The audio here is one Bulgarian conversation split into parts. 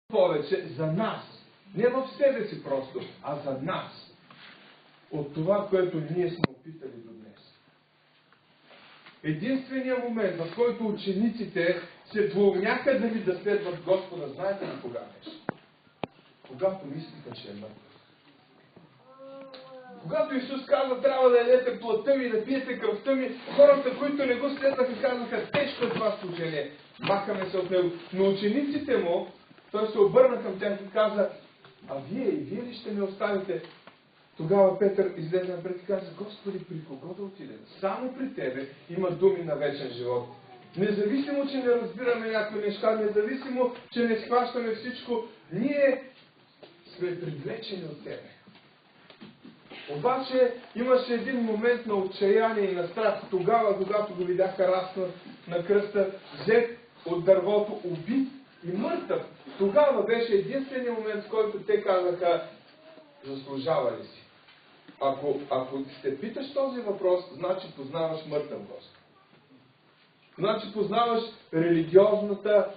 повече за нас. Не в себе си просто, а за нас. От това, което ние сме опитали до днес. Единственият момент, в който учениците се двоумяха дали да следват Господа, знаете ли кога беше? Когато мислиха, че е мъртъв. Когато Исус каза, трябва да ядете плътта ми и да пиете кръвта ми, хората, които не го следваха, казаха, тежко е това служение. Махаме се от него. Но учениците му, той се обърна към тях и каза, а вие ли ще ме оставите? Тогава Петър излезе напред и каза, Господи, при кого да отидем? Само при Тебе има думи на вечен живот. Независимо, че не разбираме някои неща, независимо, че не схващаме всичко, ние сме привлечени от Тебе. Обаче имаше един момент на отчаяние и на страх. Тогава, когато го видяха раснат на кръста, взет от дървото, убит и мъртъв. Тогава беше единственият момент, в който те казаха, заслужава ли си? Ако се питаш този въпрос, значи познаваш мъртъв Господ. Значи познаваш религиозната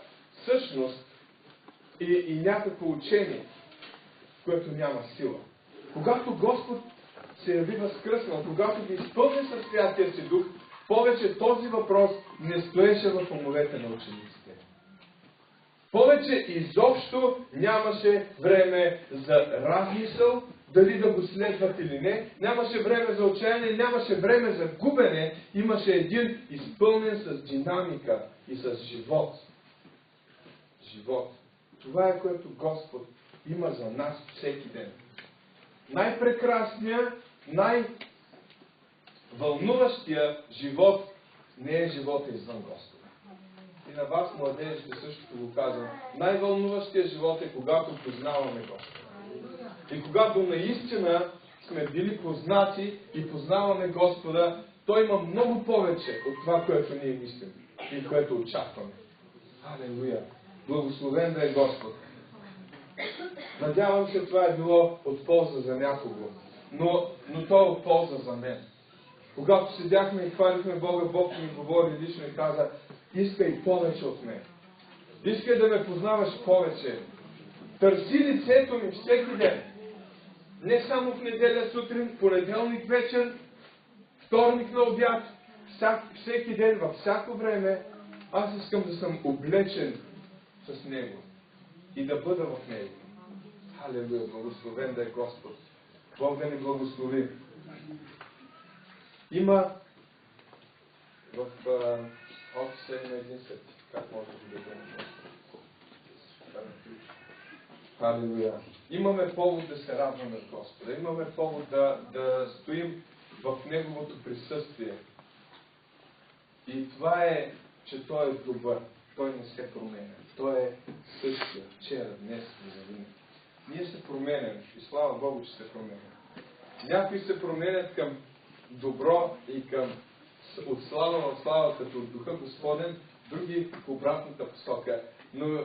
същност и някакво учение, което няма сила. Когато Господ се яви възкръснал, когато ги изпълни със Святия си Дух, повече този въпрос не стоеше в умовете на учениците. Повече изобщо нямаше време за размисъл, дали да го следват или не. Нямаше време за отчаяние, нямаше време за губене. Имаше един изпълнен с динамика и с живот. Живот. Това е, което Господ има за нас всеки ден. Най-прекрасният, най-вълнуващия живот не е живота извън Господа. И на вас, младежите, същото го казвам. Най-вълнуващия живот е, когато познаваме Господа. И когато наистина сме били познати и познаваме Господа, Той има много повече от това, което ние мислим и което очакваме. Алелуя! Благословен да е Господ! Надявам се, това е било от полза за някого. Но то е от полза за мен. Когато седяхме и хвалихме Бога, Бог ми говори лично и каза, искай повече от мен. Искай да ме познаваш повече. Търси лицето ми всеки ден. Не само в неделя сутрин, понеделник вечер, вторник на обяд, всеки ден, във всяко време, аз искам да съм облечен с Него и да бъда в Него. Халелуя, благословен да е Господ. Бог да ни благослови. Има в офиса има един сертификат, може да го дадем. Халелуя. Имаме повод да се радваме от Господа. Имаме повод да стоим в Неговото присъствие. И това е, че Той е добър. Той не се променя. Той е същия, вчера, днес и завинаги. Ние се променяме. И слава Богу, че се променяме. Някои се променят към добро и към от слава в слава, като от Духа Господен, други в обратната посока. Но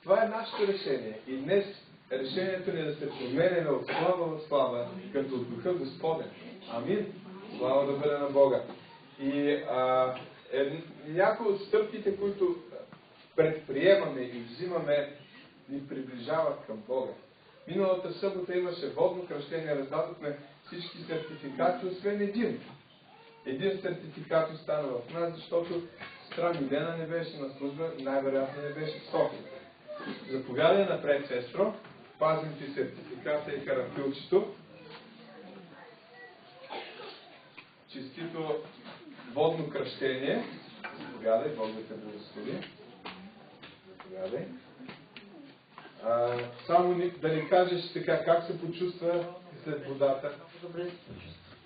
това е нашето решение. И днес решението ни е да се променяме от слава в слава, като от Духа Господен. Амин. Слава да бъде на Бога. И някои от стъпките, които предприемаме и взимаме, ни приближават към Бога. Миналата събота имаше водно кръщение, раздадохме всички сертификати, освен един. Един сертификат остана в нас, защото Страни Дена не беше на служба, най-вероятно не беше в София. Заповядай напред, сестро, пазим ти сертификата и карамфилчето. Честито водно кръщение. Заповядай, Бог да те благослови. Заповядай. Само да ни кажеш сега как се почувства след водата. Добре се почувства.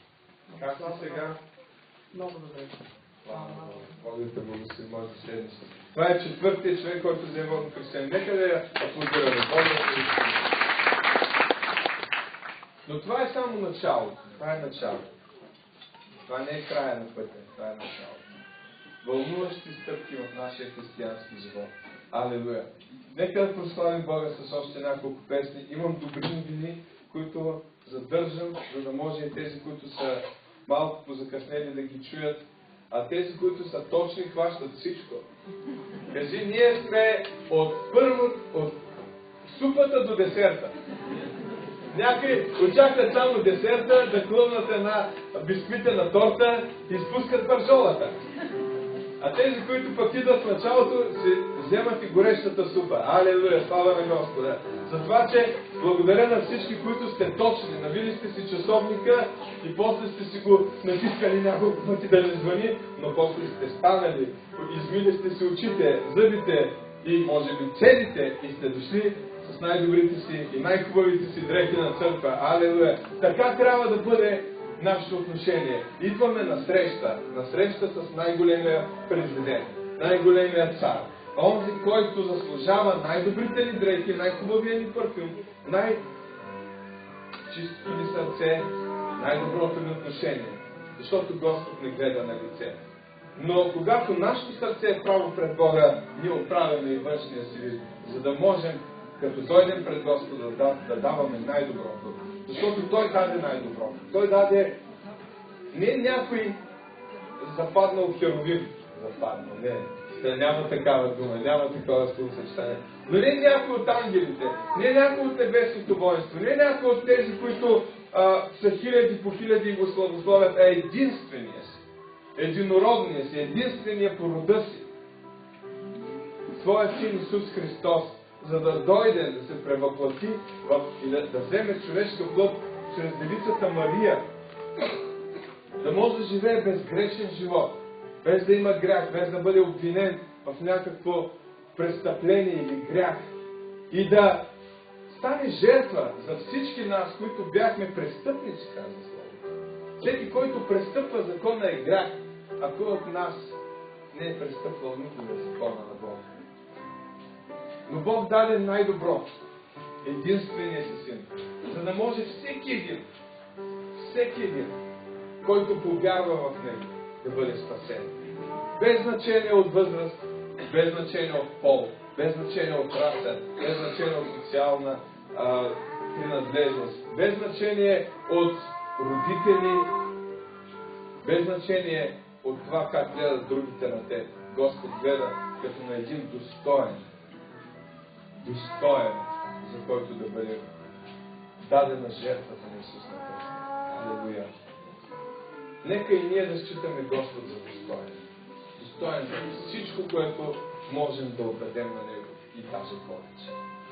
Как си сега? Много добре. Бог да те благослови, може да седнеш. Това е четвъртият човек, който взе водно кръщение. Нека да я аплодираме. Но това е само началото. Това е началото. Това не е края на пътя. Това е началото. Вълнуващи стъпки в нашия християнски живот. Алелуя! Нека да прославим Бога с още няколко песни. Имам добри новини, които задържам, за да може и тези, които са малко позакъснели, да ги чуят, а тези, които са точни, хващат всичко. Кажи, ние сме от супата до десерта. Някои очакват само десерта, да клъвнат една бисквитена торта и спускат пържолата. А тези, които пък идват в началото, си вземат и горещата супа. Алелуя, слава на Господа! За това, че благодаря на всички, които сте точни, навили сте си часовника и после сте си го натискали няколко пъти да не звъни, но после сте станали, измили сте си очите, зъбите и може би целите и сте дошли с най-добрите си и най-хубавите си дрехи на църква. Алелуя! Така трябва да бъде нашето отношение. Идваме на среща с най-големия президент, най-големия цар. Онзи, който заслужава най-добрите ни дрехи, най-хубавия ни парфюм, най-чистото ни сърце, най-доброто ни отношение. Защото Господ не гледа на лице. Но когато нашето сърце е право пред Бога, ние отправяме и външния си вид, за да можем, като дойдем пред Господа, да даваме най-доброто. Защото Той даде най-доброто. Той даде не някой западнал херовим. Западнал, не. Няма такава дума, няма такова словосъчетание. Но не някой от ангелите, не някой от небесното воинство, не някой от тези, които са хиляди по хиляди и го славословят, а единствения си, единородния си, единствения по рода си. Своя син Исус Христос, за да дойде, да се превъплати и да вземе човешка плът чрез девицата Мария, да може да живее безгрешен живот, без да има грях, без да бъде обвинен в някакво престъпление или грях и да стане жертва за всички нас, които бяхме престъпници, казва Словото. Всеки, който престъпва закона е грях, а кой от нас не е престъпвал никога закона на Бога. Но Бог даде най-добро, единствения си син, за да може всеки един, който повярва в него, да бъде спасен. Без значение от възраст, без значение от пол, без значение от раса, без значение от социална принадлежност, без значение от родители, без значение от това как гледат другите на теб. Господ гледа като на един достоен, за който да бъде дадена жертвата на Исус на кръста. Алелуя! Нека и ние да считаме Господ за достоен. Достоен за всичко, което можем да отдадем на Него и даже повече.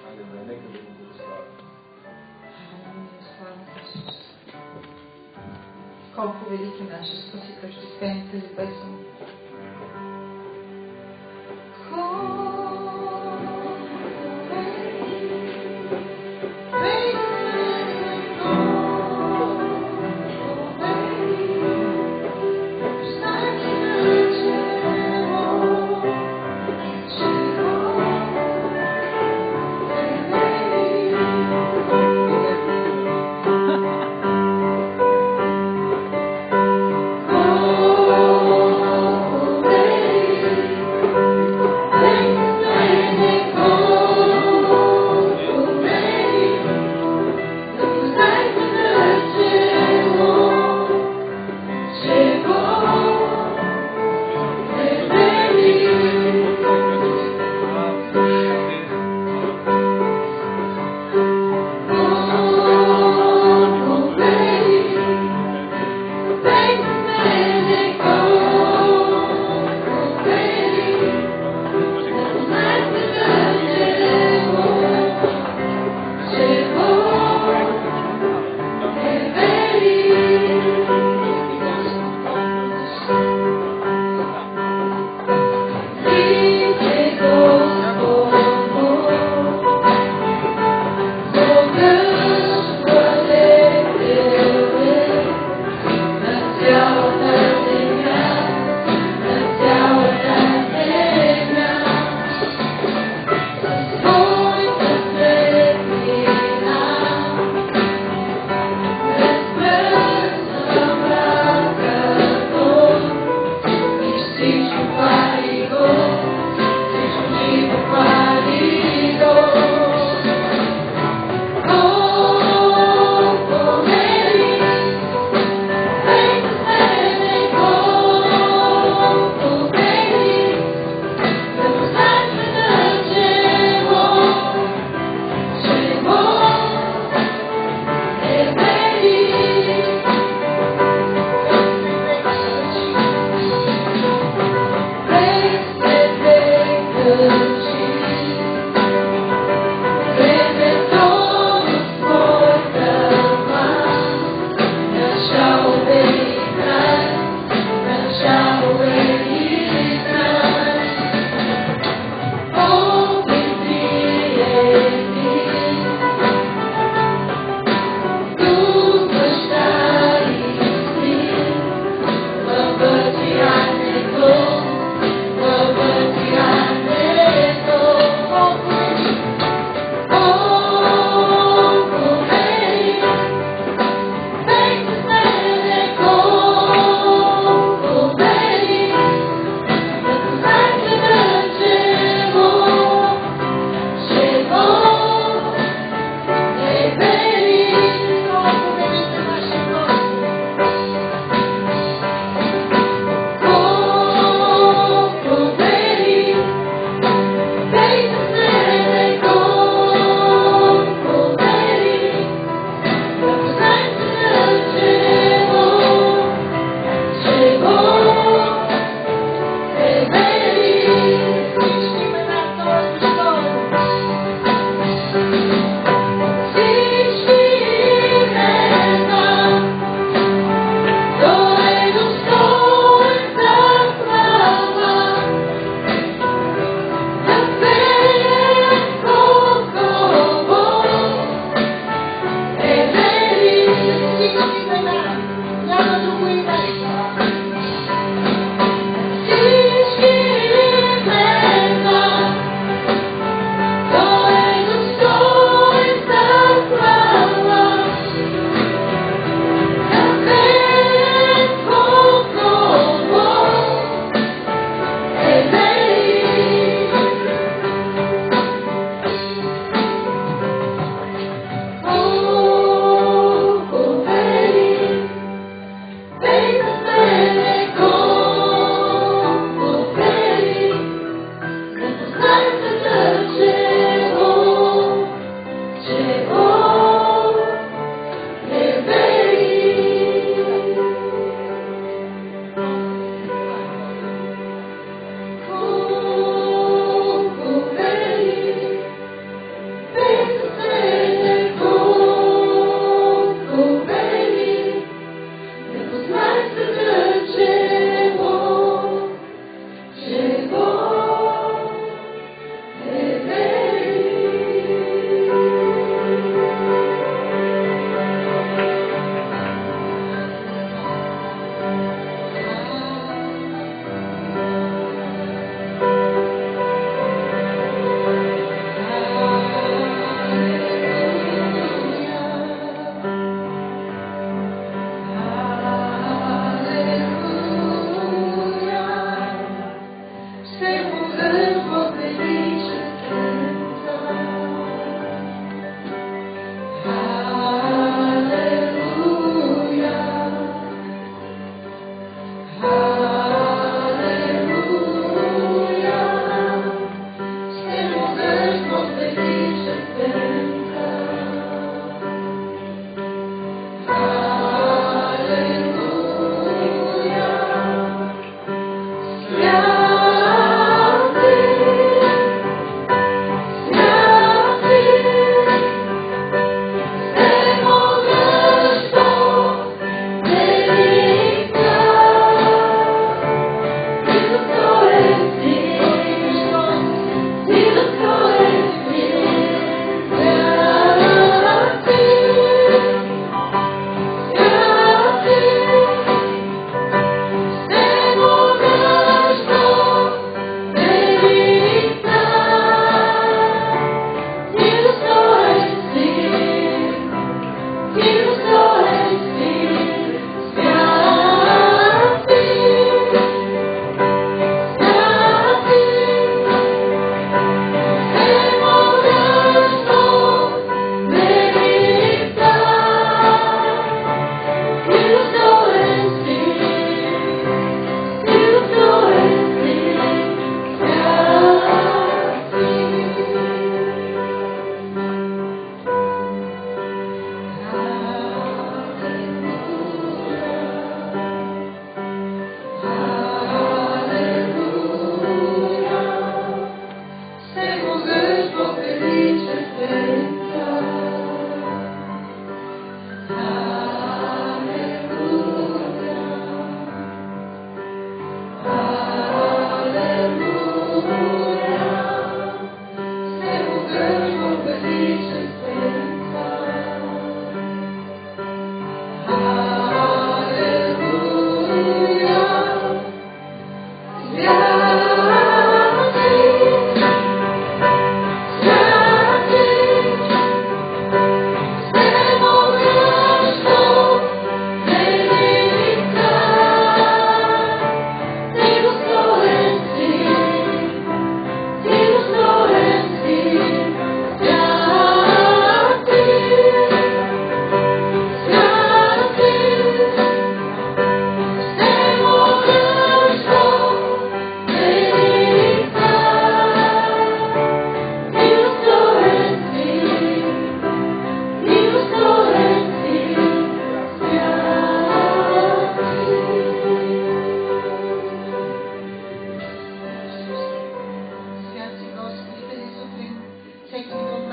Алелуя! Нека да го благославим. Слава Исус! Колко велики наши Спасител, ще спеем тази песен.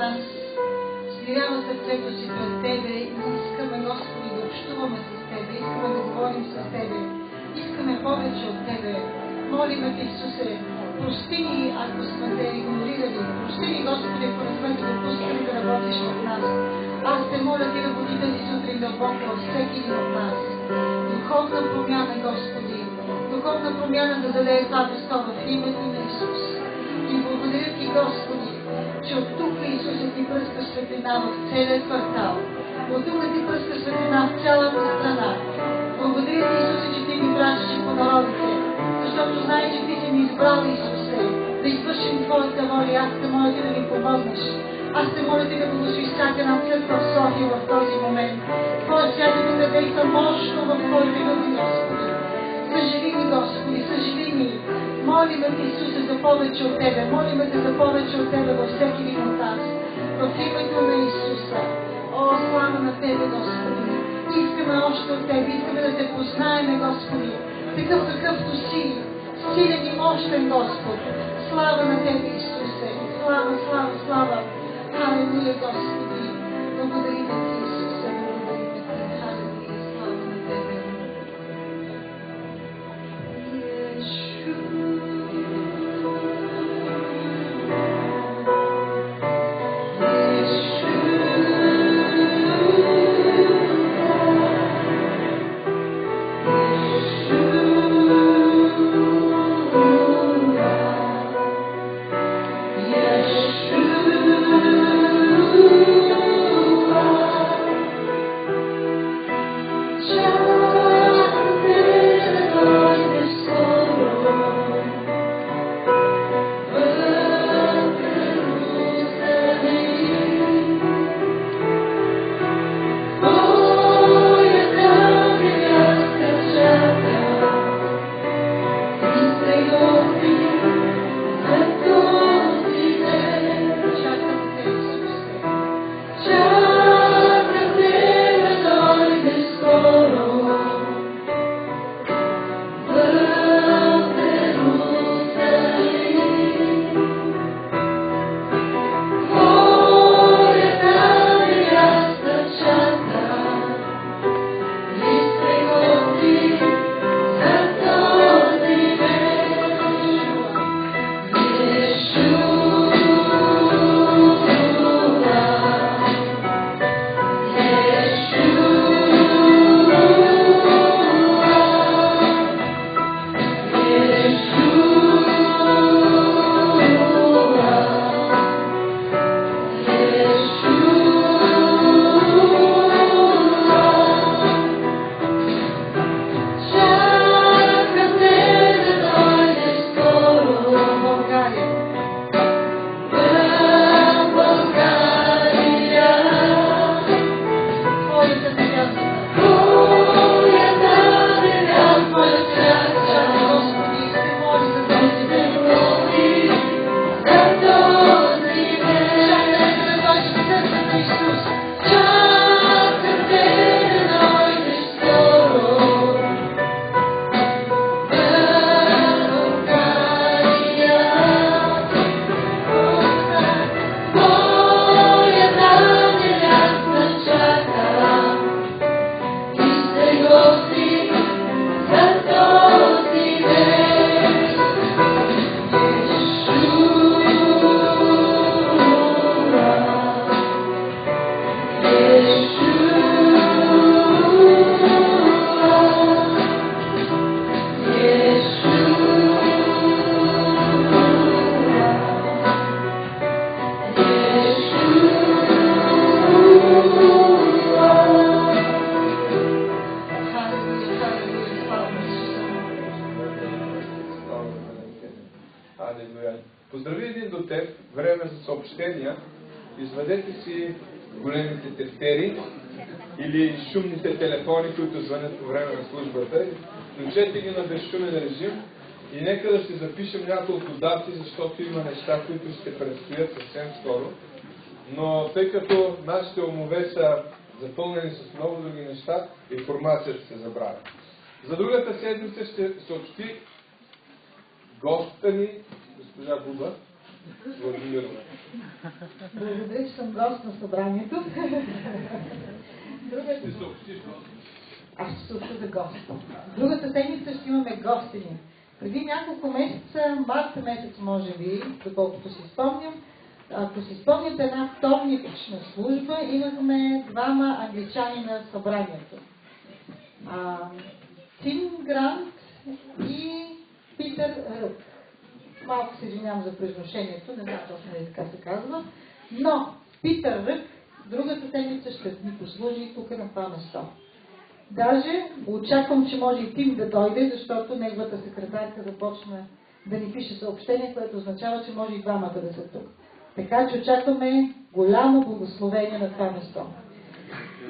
нас смирява сърцето си пред Тебе и искаме, Господи, да общуваме с Тебе, искаме да говорим с Тебе, искаме повече от Тебе. Молиме Те, Исусе, прости ни, ако сме Те игнорирали, прости ни, Господи, ако не сме Те допускали да работиш в нас. Аз Те моля Ти да буди тази сутрин дълбоко във всеки един от нас. Духовна промяна, Господи, духовна промяна да даде това место в името на Исус. И благодаря Ти, Господи, че от тук, Исусе, Ти пръскаш светлина в целия квартал. От тук Ти пръскаш светлина в цялата страна. Благодаря Ти, Исусе, че Ти ми пращаш по народите, защото знае, че Ти си ми избрал, Исусе, да извършим Твоята воля. Аз Те моля Ти да ми помогнеш. Аз Те моля Ти да благословиш всяка една църква в София в този момент. Твоя свят да действа мощно в Твоите люди, Господи. Съживи ми, Господи, съживи ми. Молиме Те, Исусе, за повече от Тебе. Молиме Те за повече от Тебе във всеки един от нас. В името на Исуса. О, слава на Тебе, Господи. Искаме още от Тебе. Искаме да Те познаеме, Господи. Такъв какъвто си. Силен и мощен Господ. Слава на Тебе, Исусе. Слава, слава, слава. Халелуя, Господи. Благодарим Ти, Исусе. Благодарим Ти. Халелуя, слава на Тебе. Поздрави един до теб, време за съобщения, извадете си големите тефтери или шумните телефони, които звънят по време на службата, включете ги на безшумен режим и нека да си запишем няколко дати, защото има неща, които ще предстоят съвсем скоро. Но тъй като нашите умове са запълнени с много други неща, информацията се забравя. За другата седмица ще съобщи гостта ни, госпожа Буба, Владимир. Благодаря, че съм гост на събранието. Другата... Ще съобщиш гост. Аз ще съобща за гост. Другата седмица ще имаме гостини. Преди няколко месеца, март месец може би, доколкото си спомням, ако си спомняте една вторнична служба, имахме двама англичани на събранието. Тим Грант и Питър Рък. Малко се извинявам за произношението, не знам точно ли така се казва, но Питър Рък другата седмица ще ни послужи тук на това место. Даже очаквам, че може и Тим да дойде, защото неговата секретарка започна да ни пише съобщение, което означава, че може и двамата да са тук. Така че очакваме голямо благословение на това место.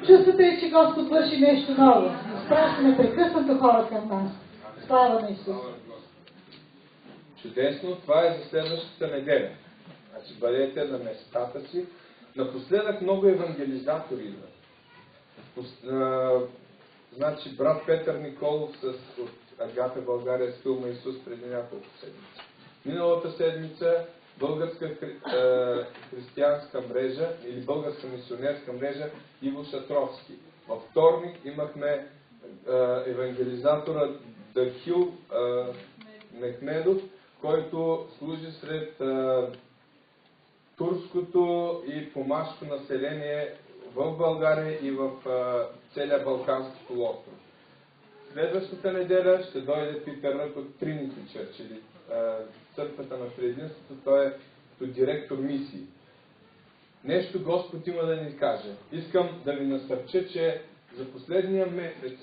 Чувствате ли, че Господ върши нещо ново? Изпращаме прекъснато хора към нас. Слава на Исус! Чудесно, това е за следващата неделя. Значи бъдете на местата си. Напоследък много евангелизатори идват. Значи брат Петър Николов от Агата България с филма Исус преди няколко седмици. Миналата седмица българска християнска мрежа или българска мисионерска мрежа Иво Шатровски. Във вторник имахме евангелизатора Дахил Мехмедов, който служи сред турското и помашко население в България и в целия Балкански полуостров. Следващата неделя ще дойде Питър Рък от Trinity Church, или църквата на Триединството. Той е като директор мисии. Нещо Господ има да ни каже. Искам да ви насърча, че за последния месец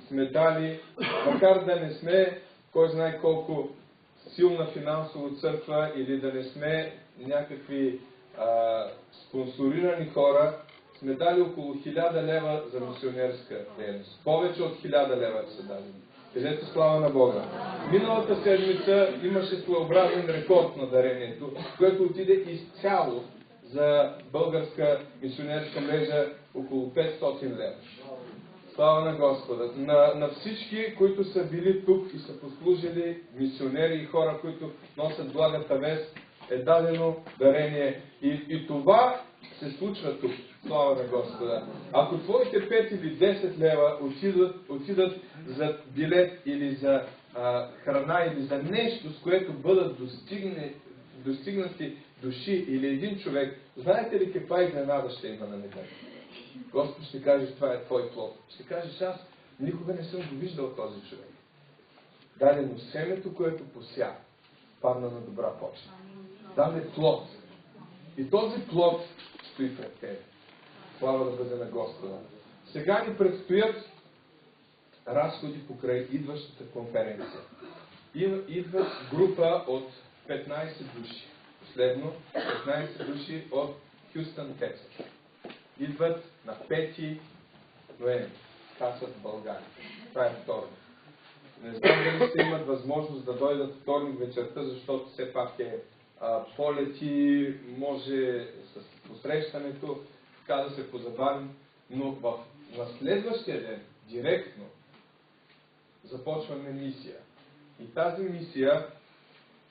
сме дали, макар да не сме кой знае колко силна финансово църква или да не сме някакви спонсорирани хора, сме дали около 1000 лева за мисионерска дейност. Повече от 1000 лева са дадени. Кажете слава на Бога. Миналата седмица имаше своеобразен рекорд на дарението, което отиде изцяло за българска мисионерска мрежа около 500 лева. Слава на Господа. На всички, които са били тук и са послужили, мисионери и хора, които носят благата вест, е дадено дарение. И това се случва тук. Слава на Господа. Ако твоите 5 или 10 лева отидат за билет или за храна или за нещо, с което бъдат достигнати души или един човек, знаете ли каква изненада ще има на неделя? Господ ще каже, това е твой плод. Ще кажеш, аз никога не съм го виждал този човек. Дадено семето, което пося, падна на добра почва. Даде плод. И този плод стои пред тебе. Слава да бъде на Господа. Сега ни предстоят разходи покрай идващата конференция. Идват група от 15 души. Последно 15 души от Хюстън, Тексас. Идват на 5 ноември. Касат в България. Това е вторник. Не знам дали ще имат възможност да дойдат вторник вечерта, защото все пак е полети, може с посрещането, така да се позабавим, но на следващия ден, директно, започваме мисия. И тази мисия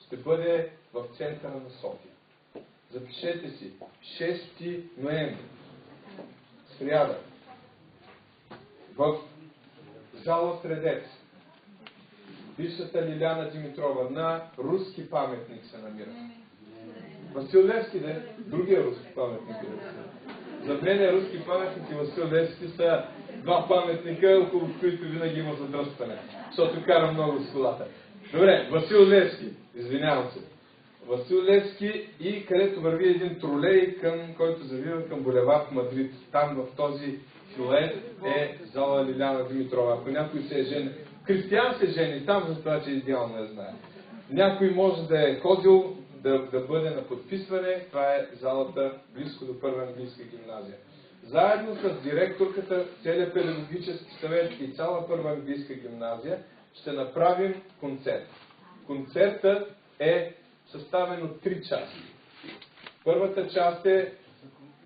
ще бъде в центъра на София. Запишете си, 6 ноември, сряда, в зала Средец, бившата Лиляна Димитрова, на руски паметник се намира. Васил Левски, да, другия руски паметник. За мен е руски паметник и Васил Левски са два паметника, около които винаги има задръстване, защото кара много с колата. Добре, Васил Левски, извинявам се. Васил Левски и където върви един тролей, който завива към булевард Мадрид. Там в този силует е зала Лиляна Димитрова. Ако някой се е жени, християн се жени там, за това, че идеално не знае. Някой може да е ходил да бъде на подписване. Това е залата близко до Първа английска гимназия. Заедно с директорката, целият педагогически съвет и цяла Първа английска гимназия ще направим концерт. Концертът е съставен от 3 части. Първата част е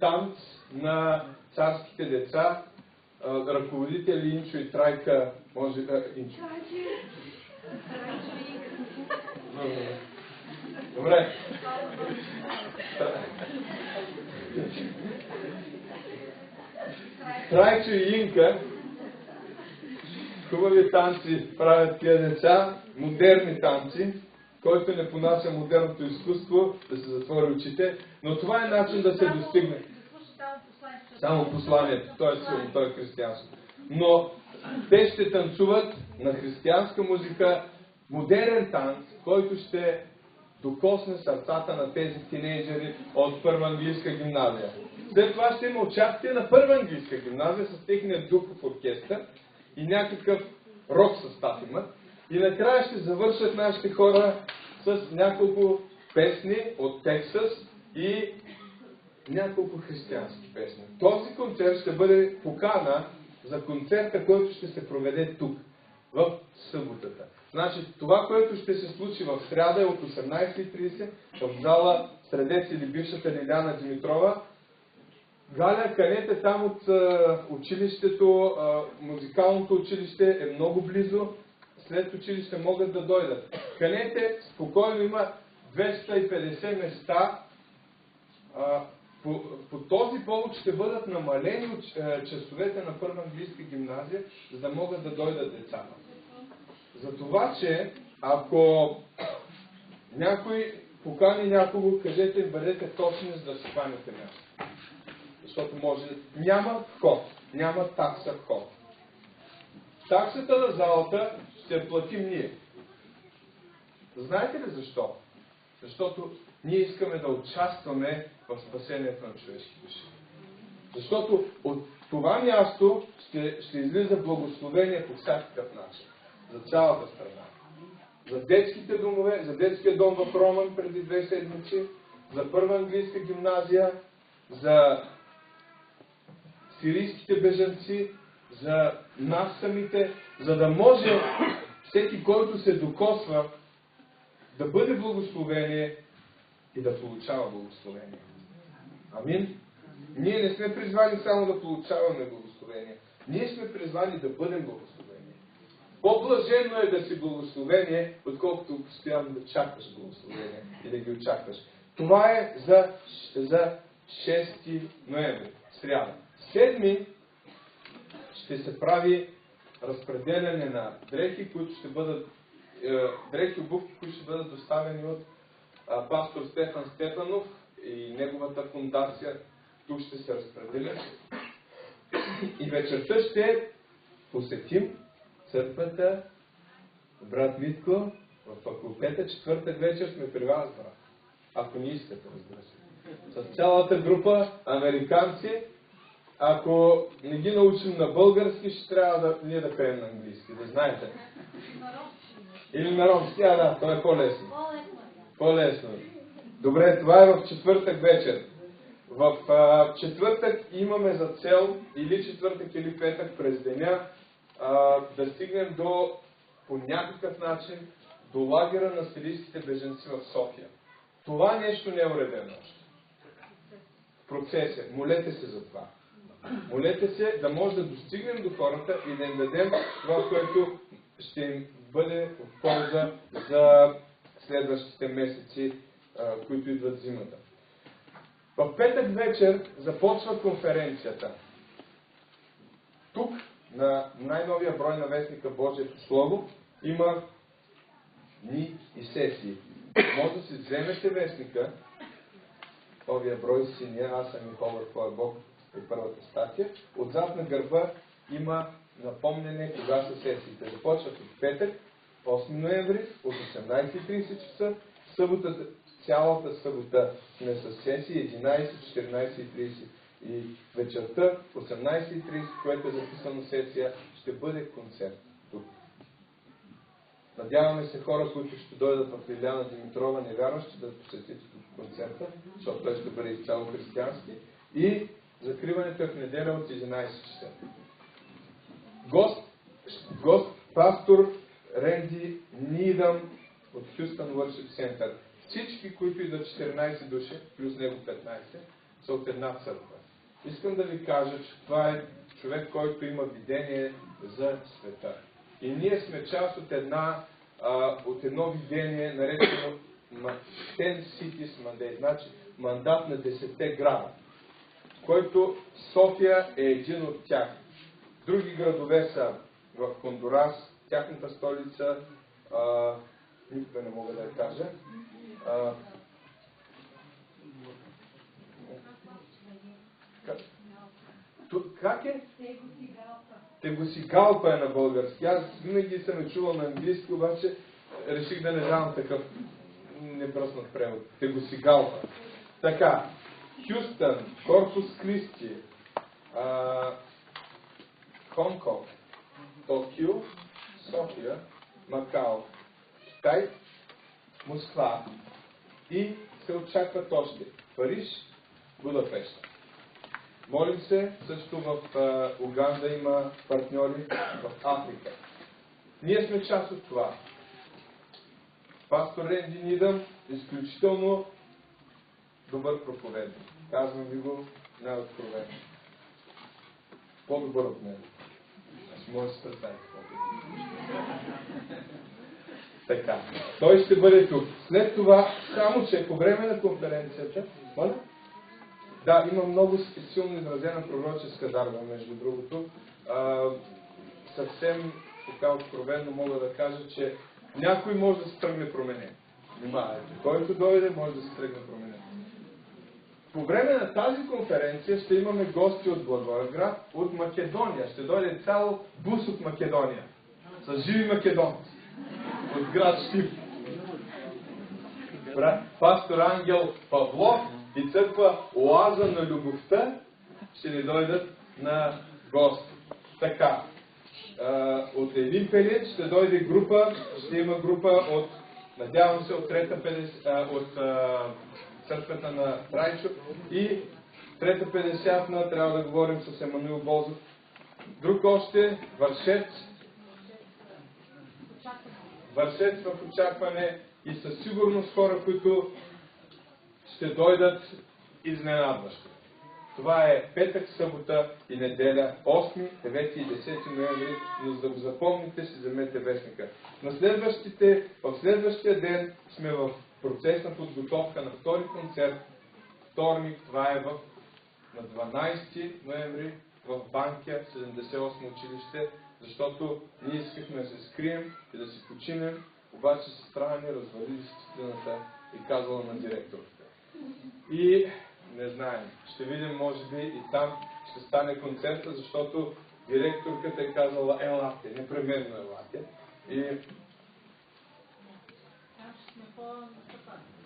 танц на царските деца, ръководители Инчо и Трайка, може да... Инчо. Добре. Трайчо и Инка, хубави танци правят тия деца, модерни танци, който не понася модерното изкуство, да се затвори очите, но това е начин да се достигне. Само посланието, то е силно, то е християнство. Но те ще танцуват на християнска музика, модерен танц, който ще докосне сърцата на тези тинейджери от първа английска гимназия. След това ще има участие на първа английска гимназия с техния духов оркестър и някакъв рок състав имат. И накрая ще завършат нашите хора с няколко песни от Тексас и няколко християнски песни. Този концерт ще бъде покана за концерта, който ще се проведе тук, в съботата. Значи, това, което ще се случи в сряда е от 18:30 в зала Средец или бившата Лиляна Димитрова. Галя, канете там от училището, музикалното училище е много близо, след училище могат да дойдат. Канете, спокойно има 250 места. По този повод ще бъдат намалени от часовете на първа английска гимназия, за да могат да дойдат децата. За това, че ако някой покани някого, кажете им, бъдете точни, за да си хванете място. Защото може... Няма вход, няма такса вход. Таксата на залата ще платим ние. Знаете ли защо? Защото ние искаме да участваме в спасението на човешки души. Защото от това място ще излиза благословение по всякакъв начин. За цялата страна. За детските домове, за детския дом в Роман преди 2 седмици, за първа английска гимназия, за сирийските бежанци, за нас самите, за да може всеки, който се докосва, да бъде благословение и да получава благословение. Амин? Ние не сме призвани само да получаваме благословение. Ние сме призвани да бъдем благословение. По-блажено е да си благословение, отколкото постоянно да чакаш благословение и да ги очакваш. Това е за 6 ноември, сряда. 7 ще се прави разпределяне на дрехи, които ще бъдат дрехи, обувки, които ще бъдат доставени от пастор Стефан Стефанов и неговата фундация. Тук ще се разпределят. И вечерта ще посетим църквата, брат Митко, в факултета, четвъртък вечер сме при вас, брат. Ако не искате, разбира се. С цялата група американци, ако не ги научим на български, ще трябва ние да пеем на английски, да знаете. Или на ромски, да, то е по-лесно. По-лесно. Добре, това е в четвъртък вечер. В четвъртък имаме за цел, или четвъртък, или петък през деня, да стигнем по някакъв начин до лагера на сирийските бежанци в София. Това нещо не е уредено още. В процес е. Молете се за това. Молете се да може да достигнем до хората и да им дадем това, което ще им бъде в полза за следващите месеци, които идват зимата. В петък вечер започва конференцията. Тук, на най-новия брой на вестника Божието Слово, има дни и сесии. Може да си вземете вестника, новия брой синя, аз съм Миховър, твой Бог, е първата статия. Отзад на гърба има напомнене кога са сесиите. Започват от петък, 8 ноември, от 18:30 часа, съботата, цялата събота сме с сесии 11, 14:30 и вечерта 18:30, което е записано сесия, ще бъде концерт тук. Надяваме се хора, които ще дойдат в Лиляна Димитрова, невярващи, да посетят концерта, защото той ще бъде изцяло християнски. И закриването е в неделя от 11 часа. Гост пастор Ренди Нидъм от Хюстън Worship Center. Всички, които идват 14 души, плюс него 15, са от една църква. Искам да ви кажа, че това е човек, който има видение за света. И ние сме част от едно видение, наречено 10 cities mandate, значи мандат на 10 града, който София е един от тях. Други градове са в Хондурас, тяхната столица, никога не мога да я кажа. Как е? Тегусигалпа е на български. Аз винаги съм е чувал на английски, обаче реших да не давам такъв небръснат превод. Тегусигалпа. Така, Хюстън, Корпус Кристи, Хонконг, Токио, София, Макао, Китай, Москва и се очакват още Париж, Будапешта. Молим се, също в Уганда има партньори в Африка. Ние сме част от това. Пастор Ренди Нидъм, изключително добър проповедник. Казвам ви го най-откровено. По-добър от мен. Аз може да се представя. Така. Той ще бъде тук. След това, само че по време на конференцията, да, има много силно изразена пророческа дарба, между другото. Съвсем така откровенно мога да кажа, че някой може да се тръгне променен. Внимавайте. Който дойде, може да се тръгне променен. По време на тази конференция ще имаме гости от Благоевград, от Македония. Ще дойде цял бус от Македония. С живи македонци. От град Штип. Пастор Ангел Павлов и църква Оаза на любовта ще ни дойдат на гости. Така, от един пелин ще дойде група, ще има група от, надявам се, от църквата на Райчо и трета 50-на трябва да говорим с Емануил Бозов. Друг още, Вършец в очакване и със сигурност хора, които ще дойдат изненадващо. Това е петък, събота и неделя, 8, 9 и 10 ноември, но за да го запомните, си вземете вестника. В следващия ден сме в процес на подготовка на втори концерт. Вторник, това е на 12 ноември в Банкя, 78 училище, защото ние искахме да се скрием и да си починем, обаче сестра ни развали дисциплината и казала на директората. И не знаем, ще видим, може би и там ще стане концерта, защото директорката е казала елате, непременно елате. И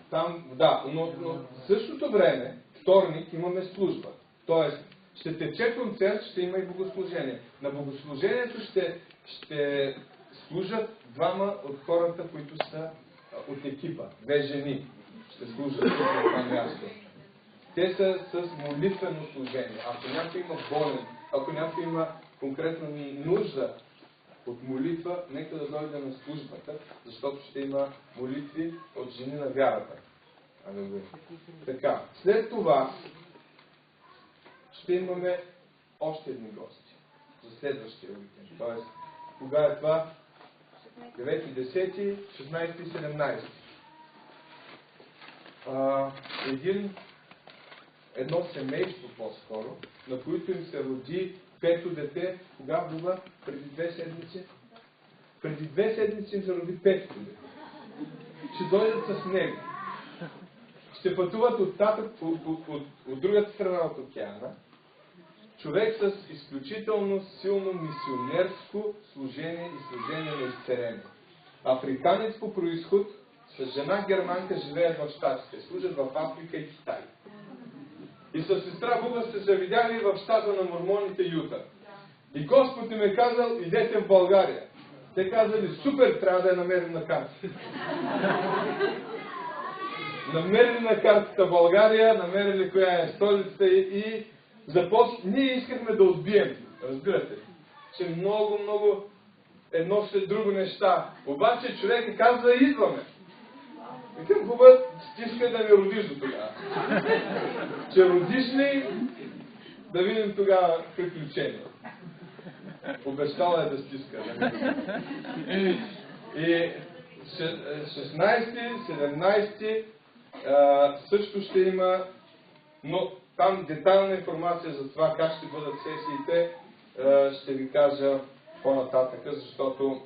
там, да, но в същото време, вторник, имаме служба. Тоест, ще тече концерт, ще има и богослужение. На богослужението ще служат двама от хората, които са от екипа. 2 жени ще служат на това място. Те са с молитвено служение. Ако някой има болен, ако някой има конкретна нужда от молитва, нека да дойде на службата, защото ще има молитви от жени на вярата. Така, след това ще имаме още едни гости за следващия уикенд. Тоест, кога е това? 9, 10, 16 и 17. Едно семейство по-скоро, на които им се роди 5-то дете. Кога бува? Преди 2 седмици? Преди 2 седмици им се роди 5-то дете. Ще дойдат с него. Ще пътуват от другата страна от океана. Човек с изключително силно мисионерско служение и служение на изцеление. Африканец по произход, с жена германка живеят в Щатите. Служат в Африка и Китай. И с сестра Буга сте се видяли в щата на мормоните Юта. И Господ им е казал, идете в България. Те казали, супер, трябва да я намерим на картата. Намерили на картата България, намерили коя е столицата и ние искахме да отбием. Разбирате ли? Че много едно след друго неща. Обаче човек казва, идваме. Викам, Буба, стиска да ми родиш до тогава. Че родиш ли, да видим тогава приключение. Обещала е да стиска. И 16, 17 също ще има, но там детайлна информация за това как ще бъдат сесиите ще ви кажа по-нататъка, защото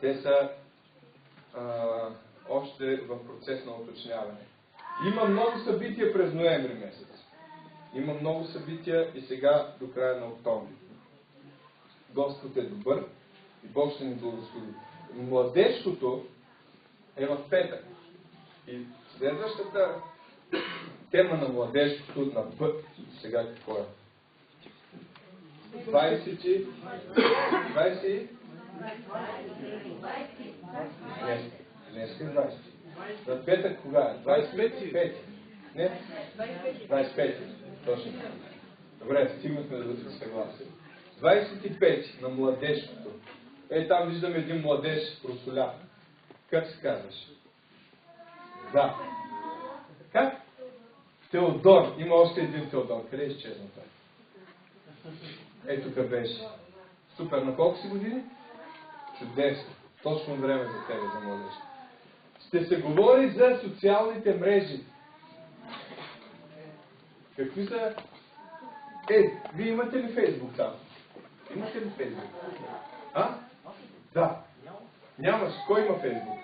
те са още в процес на уточняване. Има много събития през ноември месец. Има много събития и сега до края на октомври. Господ е добър и Бог ще ни благослови. Младежкото е в петък. И следващата тема на младежкото на път, сега какво е? 20? Днес е 20. На петък кога е? 25? Не? 25. Точно. Добре, стигнахме да се съгласим. 25 на младежкото. Там виждаме един младеж просоля. Как се казваш? Да. Как? Теодор. Има още един Теодор. Къде изчезна той? Тук беше. Супер. На колко си години? Чудесно. Точно време за тебе, за младеж. Ще се говори за социалните мрежи. Какви са? Вие имате ли Фейсбук там? Имате ли Фейсбук? Да. Нямаш. Кой има Фейсбук?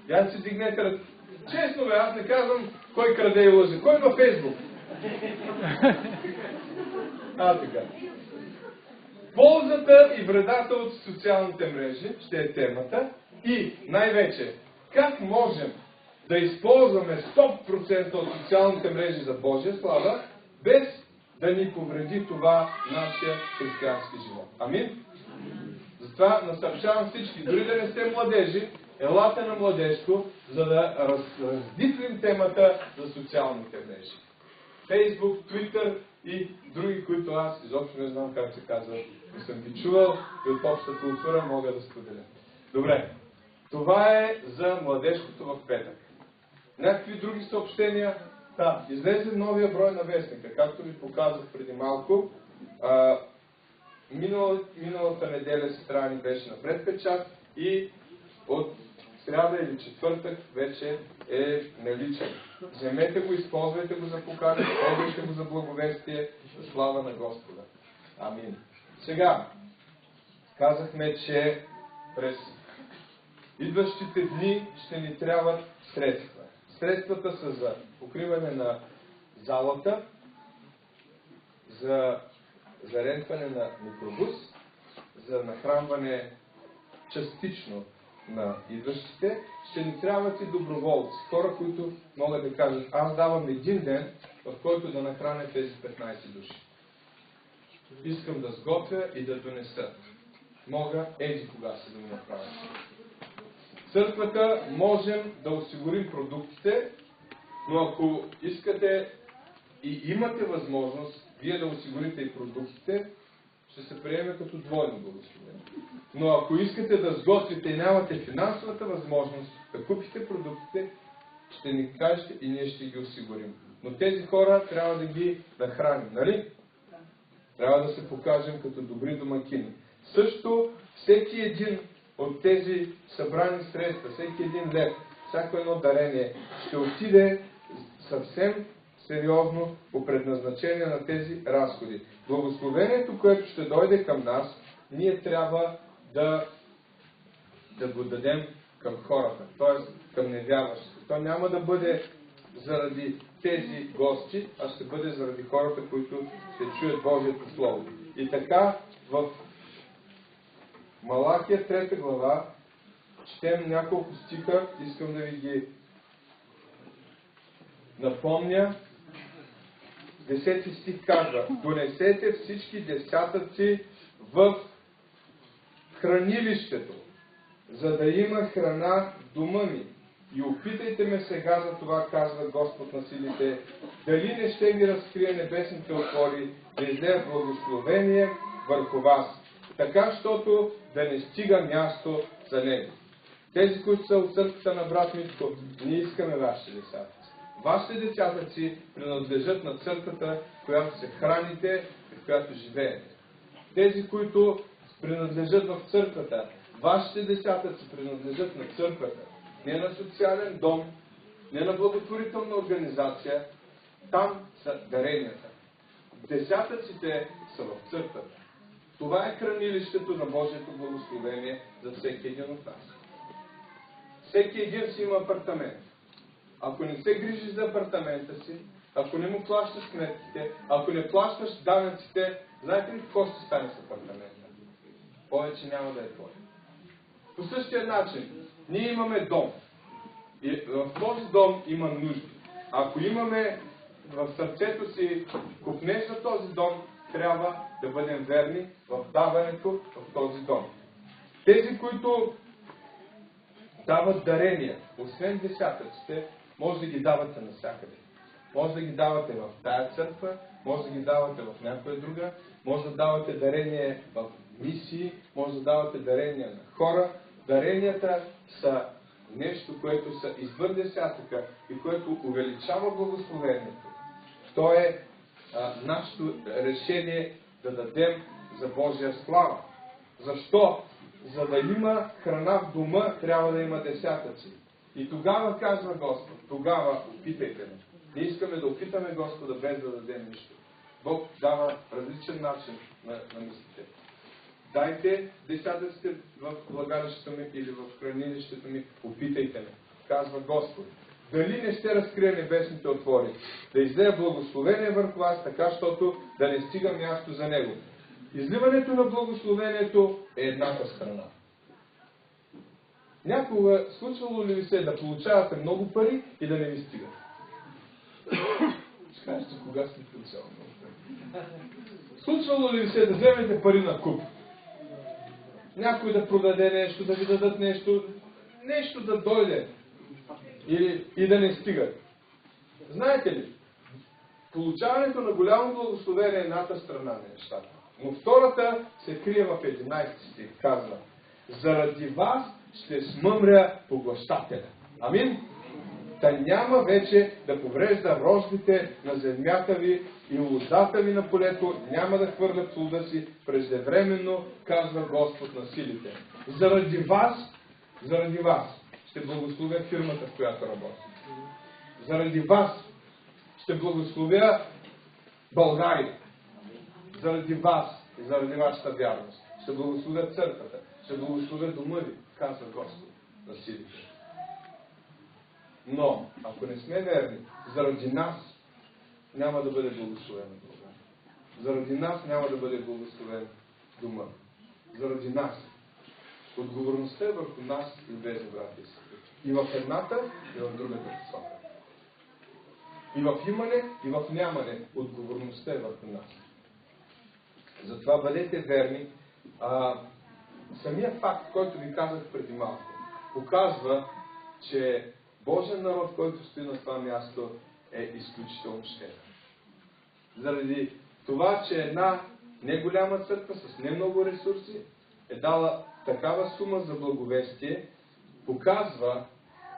Я си дигнете ръце. Честно бе, аз не казвам кой краде и лъже. Кой има Фейсбук? Така. Ползата и вредата от социалните мрежи ще е темата. И най-вече, как можем да използваме 100% от социалните мрежи за Божия слава, без да ни повреди това нашия християнски живот. Амин? Затова насърчавам всички, дори да не сте младежи, елате на младежко, за да раздиплим темата за социалните мрежи. Фейсбук, Twitter и други, които аз изобщо не знам как се казват. Не съм ги чувал и от общата култура мога да споделя. Добре, това е за младежкото в петък. Някакви други съобщения? Излезе новия брой на вестника, както ви показах преди малко. Миналата неделя сестра ни беше на предпечат и от сряда или четвъртък вече е наличен. Вземете го, използвайте го за покана, използвайте го за благовестие, за слава на Господа. Амин. Сега, казахме, че през идващите дни ще ни трябват средства. Средствата са за покриване на залата, за рентване на микробус, за нахранване частично на идващите. Ще ни трябват и доброволци. Хора, които могат да кажат, аз давам един ден, в който да нахраня тези 15 души. Искам да сготвя и да донеса. Мога кога се да го направя. Църквата можем да осигурим продуктите, но ако искате и имате възможност вие да осигурите и продуктите, ще се приеме като двойно благословение. Но ако искате да сготвите и нямате финансовата възможност да купите продуктите, ще ни кажете и ние ще ги осигурим. Но тези хора трябва да ги нахраним, нали? Трябва да се покажем като добри домакини. Също всеки един от тези събрани средства, всеки един лев, всяко едно дарение ще отиде съвсем сериозно по предназначение на тези разходи. Благословението, което ще дойде към нас, ние трябва да го дадем към хората, т.е. към невярващите. То няма да бъде заради тези гости, а ще бъде заради хората, които ще чуят Божието Слово. И така, в Малахия 3 глава, четем няколко стиха, искам да ви ги напомня. 10 стих казва: донесете всички десятъци в хранилището, за да има храна в дома ми. И опитайте ме сега за това, казва Господ на силите, дали не ще ви разкрие небесните отвори, да излея благословение върху вас, така, щото да не стига място за него. Тези, които са от църквата на брат Митко, ние искаме вашите десятъци. Вашите десятъци принадлежат на църквата, която се храните и в която живеете. Тези, които принадлежат в църквата, Вашите десятъци принадлежат на църквата, не на социален дом, не на благотворителна организация. Там са даренията. Десятъците са в църквата. Това е хранилището на Божието благословение за всеки един от нас. Всеки един си има апартамент. Ако не се грижиш за апартамента си, ако не му плащаш сметките, ако не плащаш данъците, знаете ли какво ще стане с апартамента? Повече няма да е твой. По същия начин, ние имаме дом. И в този дом има нужди. Ако имаме в сърцето си купнеж за този дом, трябва да бъдем верни в даването в този дом. Тези, които дават дарения, освен десятъците, може да ги давате навсякъде. Може да ги давате в тая църква, може да ги давате в някоя друга, може да давате дарение в мисии, може да давате дарения на хора. Даренията са нещо, което са извън десятъка и което увеличава благословението. То е нашето решение да дадем за Божия слава. Защо? За да има храна в дома, трябва да има десятъци. И тогава казва Господ, тогава опитайте ме. Ние искаме да опитаме Господа без да дадем нищо. Бог дава различен начин на мислите. Дайте десятъците в влагалището ми или в хранилището ми, опитайте ме, казва Господ. Дали не ще разкрие небесните отвори, да излея благословение върху вас, така, щото да не стига място за него. Изливането на благословението е едната страна. Някога случвало ли ви се да получавате много пари и да не ви стигат? Ще кажете, кога сте получавали много пари? Случвало ли ви се да вземете пари на куп? Някой да продаде нещо, да ви дадат нещо, нещо да дойде и да не стигат. Знаете ли, получаването на голямо благословение е едната страна на нещата. Но втората се крие в 11 стих. Казва: заради вас ще смъмря поглъщателя. Амин? Та няма вече да поврежда рожбите на земята ви и лозата ви на полето няма да хвърлят плода си преждевременно, казва Господ на силите. Заради вас ще благословя фирмата, в която работя. Заради вас ще благословя България. Заради вас и заради вашата вярност. Ще благословя църквата. Ще благословя дома ви, казва Господ на силите. Но, ако не сме верни, заради нас няма да бъде благословена България. Заради нас няма да бъде благословен дома. Заради нас. Отговорността е върху нас, любезни брати и сестри. И в едната, и в другата посока. И в имане, и в нямане отговорността е върху нас. Затова бъдете верни. Самия факт, който ви казах преди малко, показва, че Божия народ, който стои на това място, е изключително щедър. Заради това, че една неголяма църква с не много ресурси е дала такава сума за благовестие, показва,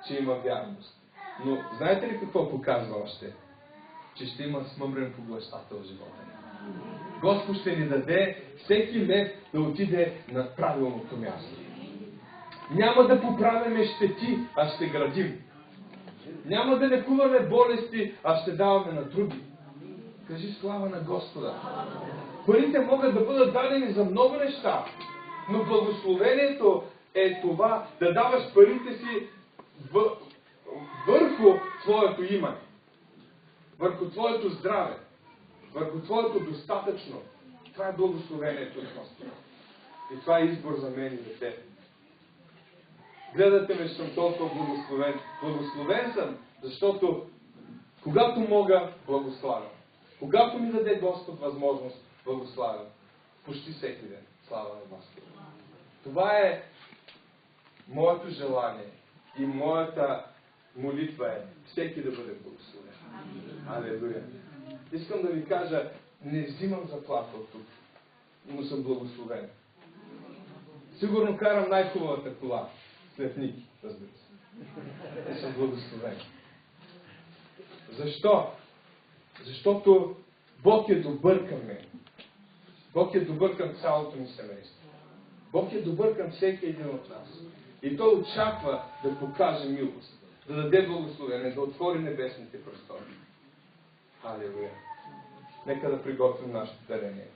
че има вярност. Но знаете ли какво показва още? Че ще има смъмрен поглъщател в живота ни. Господ ще ни даде всеки лев да отиде на правилното място. Няма да поправяме щети, а ще градим. Няма да лекуваме болести, а ще даваме на други. Кажи слава на Господа. Парите могат да бъдат дадени за много неща, но благословението е това да даваш парите си върху твоето имане, върху твоето здраве, върху твоето достатъчно. Това е благословението от Господа. И това е избор за мен и за теб. Гледате ме, че съм толкова благословен. Благословен съм, защото когато мога, благославям. Когато ми даде Господ възможност, благославям. Почти всеки ден. Слава на Господа. Това е моето желание и моята молитва е всеки да бъде благословен. Алелуя. Искам да ви кажа, не взимам заплата от тук, но съм благословен. Сигурно карам най-хубавата кола. След Ники, разбира се. И съм благословен. Защо? Защото Бог е добър към мен. Бог е добър към цялото ми семейство. Бог е добър към всеки един от нас. И Той очаква да покаже милост, да даде благословение, да отвори небесните простори. Алелуя! Нека да приготвим нашето дарение.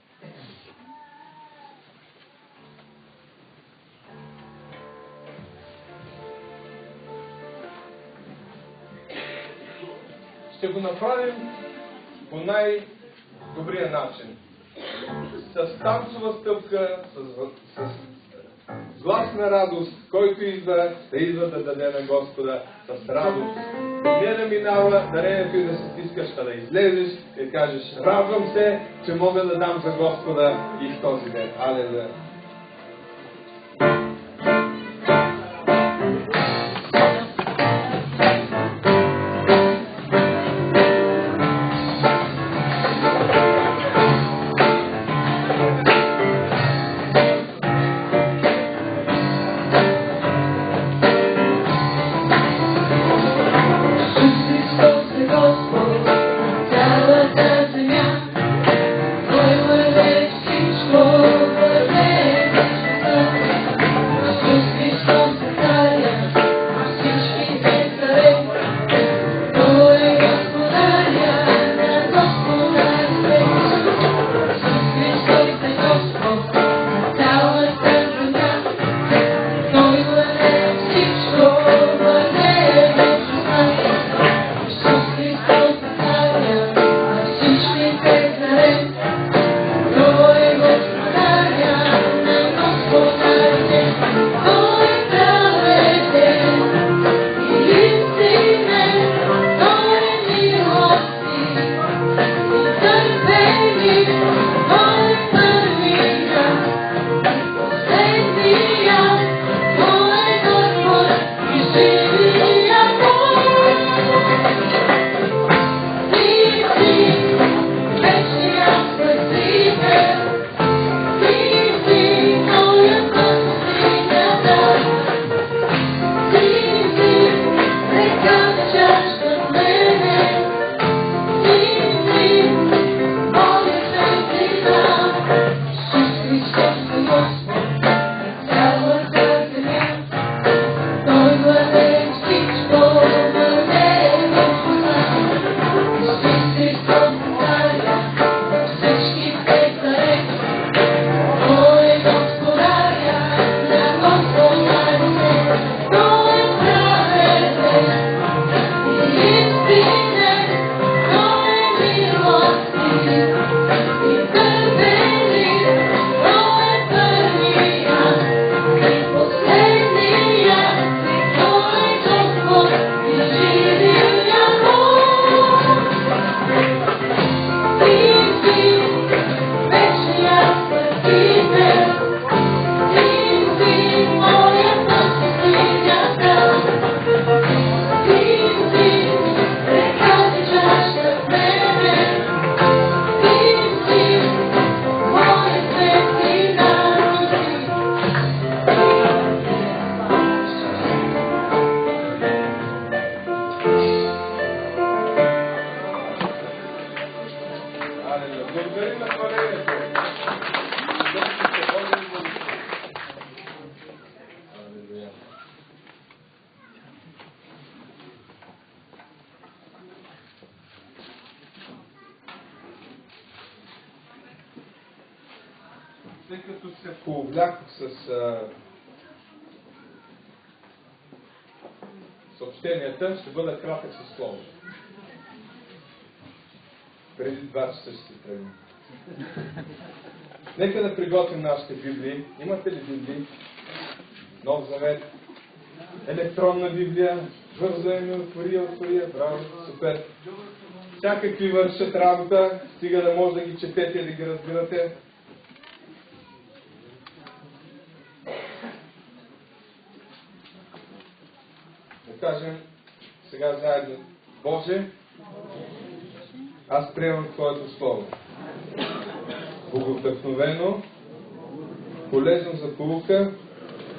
Ще го направим по най-добрия начин. С танцова стъпка, с глас на радост, който идва да даде на Господа с радост. Не да минава дарението и да се стискаш, а да излезеш и да кажеш: радвам се, че мога да дам за Господа и в този ден. Алелуя! След като се повлякох с съобщенията, ще бъда кратък със слово. Преди 2 часа ще се тръгнем. Нека да приготвим нашите Библии. Имате ли Библии? Нов Завет, електронна Библия, бързо ми отвори, браво, супер. Всякакви вършат работа, стига да може да ги четете и да ги разбирате. Да кажем сега заедно: Боже, аз приемам Твоето Слово. Боговдъхновено, полезно за поука,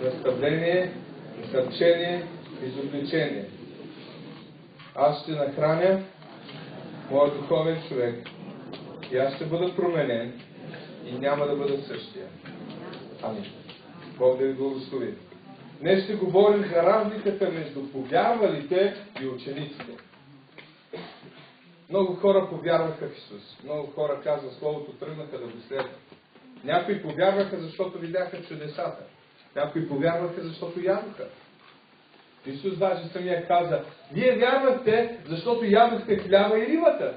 наставление, насърчение, изобличение. Аз ще нахраня моят духовен човек и аз ще бъда променен и няма да бъда същия. Амин. Бог да ви благослови. Днес ще говорим за разликата между повярвалите и учениците. Много хора повярваха в Исус. Много хора, казва Словото, тръгнаха да го следват. Някои повярваха, защото видяха чудесата. Някои повярваха, защото ядоха. Исус даже самия каза: вие вярвахте, защото ядохте хляба и рибата.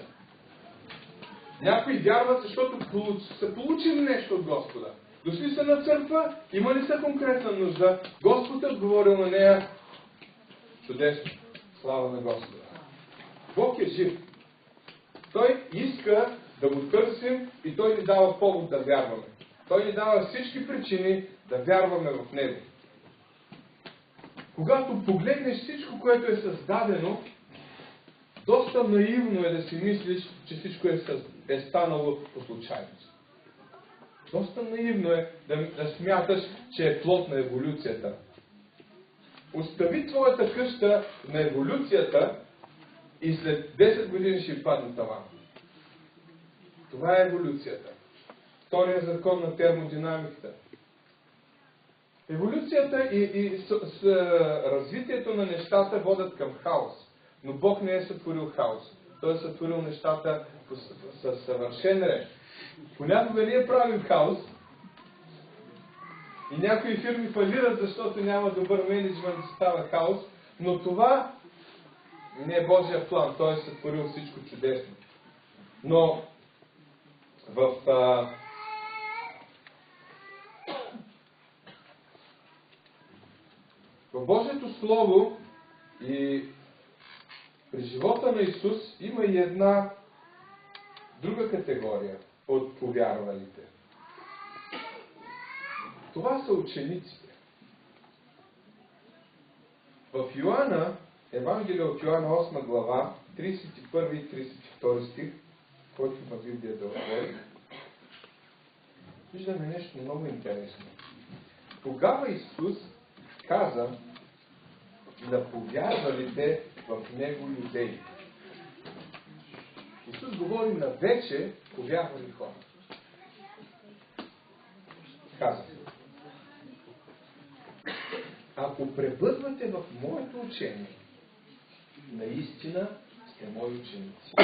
Някои вярват, защото са получили нещо от Господа. Дошли са на църква, имали са конкретна нужда. Господ е отговорил на нея. Чудесно. Слава на Господа. Бог е жив. Той иска да го търсим и Той ни дава повод да вярваме. Той ни дава всички причини да вярваме в Него. Когато погледнеш всичко, което е създадено, доста наивно е да си мислиш, че всичко е станало по случайност. Доста наивно е да смяташ, че е плод на еволюцията. Остави твоята къща на еволюцията и след 10 години ще падне таван. Това е еволюцията. Втория закон на термодинамиката. Еволюцията и развитието на нещата водят към хаос. Но Бог не е сътворил хаос. Той е сътворил нещата със съвършен ред. Понякога ние правим хаос и някои фирми фалират, защото няма добър мениджмънт да става хаос, но това не е Божия план. Той е сътворил всичко чудесно. Но в Божието Слово и при живота на Исус има и една друга категория от повярвалите. Това са учениците. В Йоанна, Евангелие от Йоанна 8 глава, 31 и 32 стих, който има Библия да отвори, виждаме нещо много интересно. Тогава Исус каза на повярвалите в Него юдеи. Исус говори на вече повярвали хора. Каза: ако пребъдвате в моето учение, наистина сте мои ученици.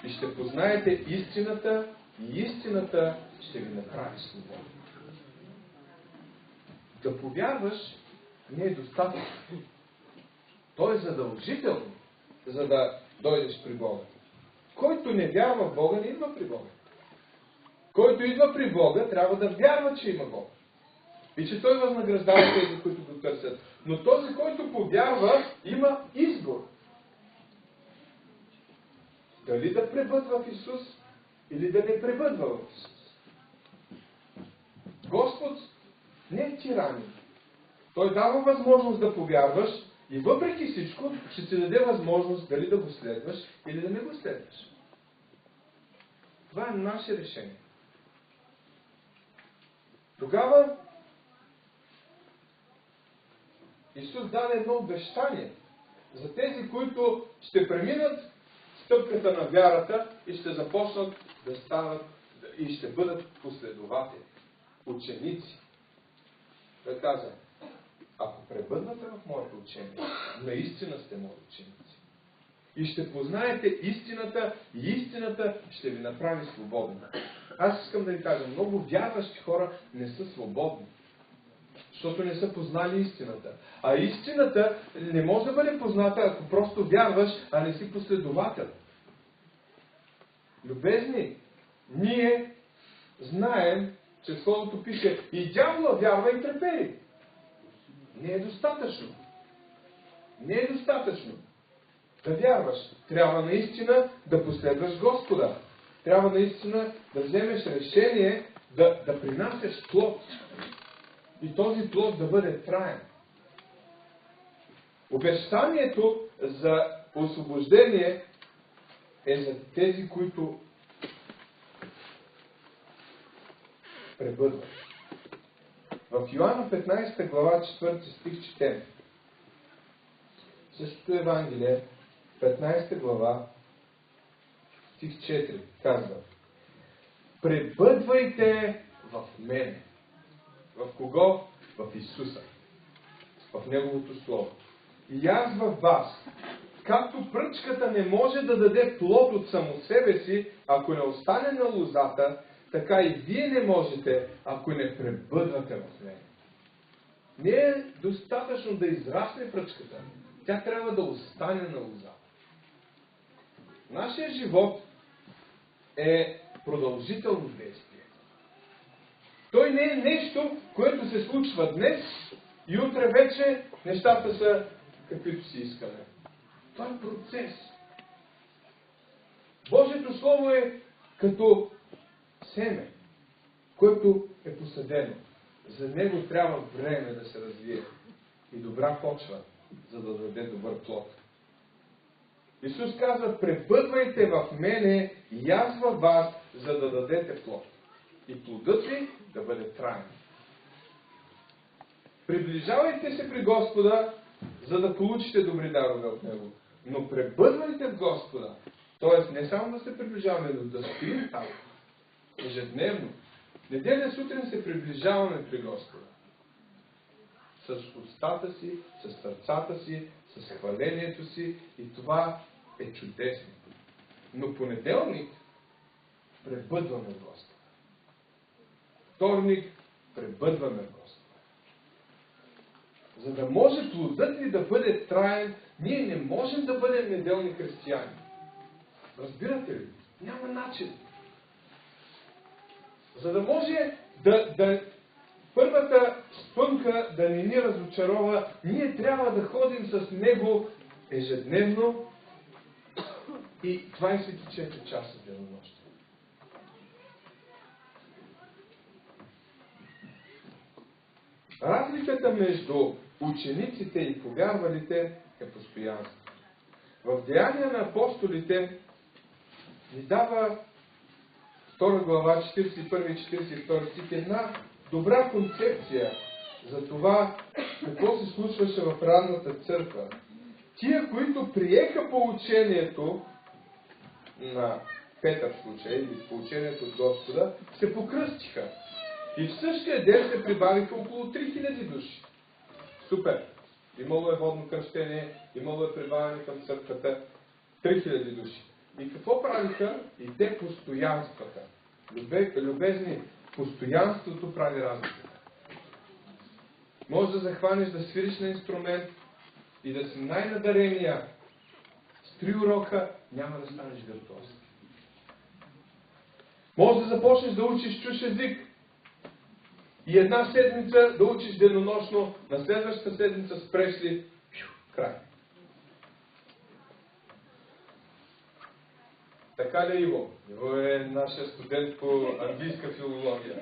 И ще познаете истината, и истината ще ви направи свободни. Да повярваш не е достатъчно. То е задължително, за да дойдеш при Бога. Който не вярва в Бога, не идва при Бога. Който идва при Бога, трябва да вярва, че има Бог. И че Той възнаграждава тези, които го търсят. Но този, който повярва, има избор. Дали да пребъдва в Исус, или да не пребъдва в Исус. Господ не е тиранин. Той дава възможност да повярваш и въпреки всичко ще ти даде възможност дали да го следваш или да не го следваш. Това е наше решение. Тогава Исус даде едно обещание за тези, които ще преминат стъпката на вярата и ще започнат да стават и ще бъдат последователи, ученици. Той каза: ако пребъдвате в моето учение, наистина сте мои ученици. И ще познаете истината, и истината ще ви направи свободни. Аз искам да ви кажа, много вярващи хора не са свободни, защото не са познали истината. А истината не може да бъде позната, ако просто вярваш, а не си последовател. Любезни, ние знаем, че Словото пише: и дявола вярва и трепери. Не е достатъчно. Не е достатъчно да вярваш. Трябва наистина да последваш Господа. Трябва наистина да вземеш решение да принасяш плод. И този плод да бъде траен. Обещанието за освобождение е за тези, които пребъдват. В Йоанна 15 глава 4 стих четем. Същото Евангелие, 15 глава, стих 4, казва: пребъдвайте в мене. В кого? В Исуса. В Неговото Слово. И аз във вас, както пръчката не може да даде плод от само себе си, ако не остане на лозата, така и вие не можете, ако не пребъдвате в нея. Не е достатъчно да израсне пръчката. Тя трябва да остане на лозата. Нашия живот е продължително действие. Той не е нещо, което се случва днес и утре вече нещата са каквито си искаме. Това е процес. Божието Слово е като семе, което е посадено. За него трябва време да се развие и добра почва, за да даде добър плод. Исус казва: пребъдвайте в мене и аз във вас, за да дадете плод. И плодът ви да бъде траен. Приближавайте се при Господа, за да получите добри дарове от Него. Но пребъдвайте в Господа. Т.е. не само да се приближаваме, но да стоим там. Ежедневно. Неделя сутрин се приближаваме при Господа. С устата си, с сърцата си, с хвалението си, и това е чудесно. Но понеделник пребъдваме в Господа. Вторник пребъдваме в Господа. За да може плодът ни да бъде траен, ние не можем да бъдем неделни християни. Разбирате ли? Няма начин. За да може първата спънка да не ни разочарова, ние трябва да ходим с Него ежедневно и 24 часа денонощно. Разликата между учениците и повярвалите е постоянство. В Деяния на апостолите ни дава 2 глава, 41 и 42 стих, една добра концепция за това какво се случваше в ранната църква. Тия, които приеха поучението на Петър в случай, или поучението от Господа, се покръстиха. И в същия ден се прибавиха около 3000 души. Супер! Имало е водно кръщение, имало е прибавяне към църквата. 3000 души. И какво правиха? И те постоянстваха. Любезни, постоянството прави разликата. Може да захванеш да свириш на инструмент и да си най-надарения с 3 урока, няма да станеш виртуоз. Може да започнеш да учиш чуж език и една седмица да учиш денонощно, на следващата седмица спреш ли, край. Така ли е Иво? Иво е нашия студент по английска филология.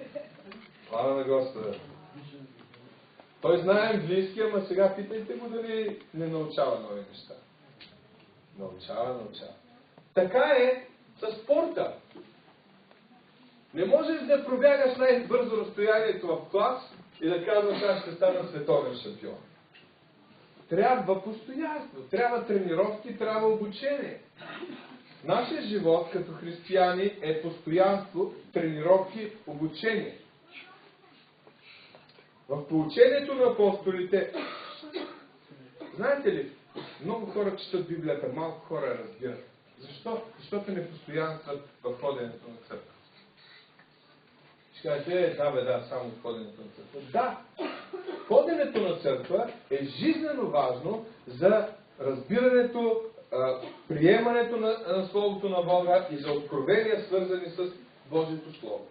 Слава на Господа. Той знае английски, ама сега питайте го дали не научава нови неща. Научава. Така е със спорта. Не можеш да пробягаш най-бързо разстоянието в клас и да казваш: аз ще стана световен шампион. Трябва постоянство, трябва тренировки, трябва обучение. Нашия живот като християни е постоянство, тренировки, обучение. В поучението на апостолите, знаете ли, много хора четат Библията, малко хора я разбират. Защо? Защото не постоянстват в ходенето на църква. Ще кажете: да, само в ходенето на църква. Да, ходенето на църква е жизнено важно за разбирането, приемането на Словото на Бога и за откровения, свързани с Божието Слово.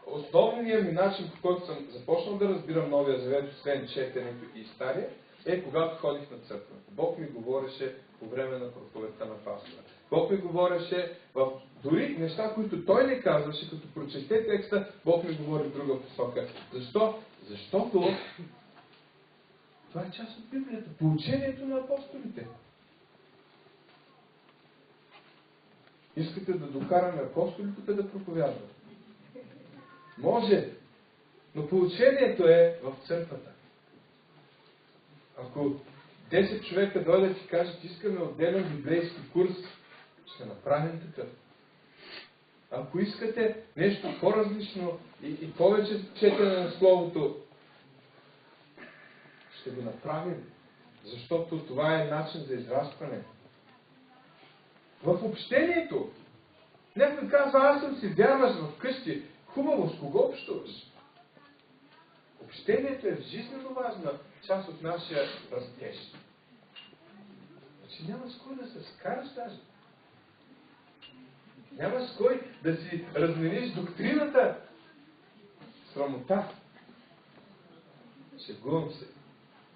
Основният ми начин, по който съм започнал да разбирам Новия Завет, освен четенето и Стария, е когато ходих на църква. Бог ми говореше по време на проповедта на пастора. Бог ми говореше в дори неща, които Той не казваше, като прочете текста, Бог ми говори в друга посока. Защо? Защото това е част от Библията. Поучението на апостолите. Искате да докараме апостолите да проповядват? Може. Но поучението е в църквата. Ако 10 човека дойдат и кажат: искаме отделен библейски курс, ще направим такъв. Ако искате нещо по-различно и повече четене на Словото, ще го направим. Защото това е начин за израстване. В общението. Някой казва, аз съм си вярваш в къщи. Хубаво, с кого общуваш? Общението е жизненно важна част от нашия растеж. Значи няма с кой да се скараш даже. Няма с кой да си размениш доктрината. Срамота. Шегувам се.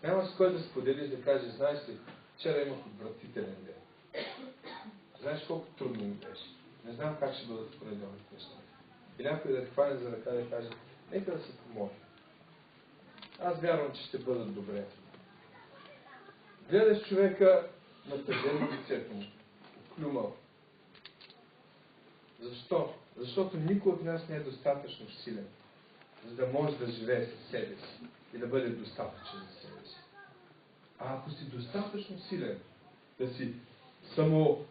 Няма с кой да споделиш, да кажеш, знаеш ли, вчера имах отвратителен ден. Знаеш колко трудно ми беше. Не знам как ще бъдат в понеделник неща. И някой да те хване за ръка да каже, нека да се помоли. Аз вярвам, че ще бъдат добре. Гледаш човека на тъжено лицето му. Клюмал. Защо? Защото никой от нас не е достатъчно силен, за да може да живее със себе си и да бъде достатъчен за себе си. А ако си достатъчно силен, да си само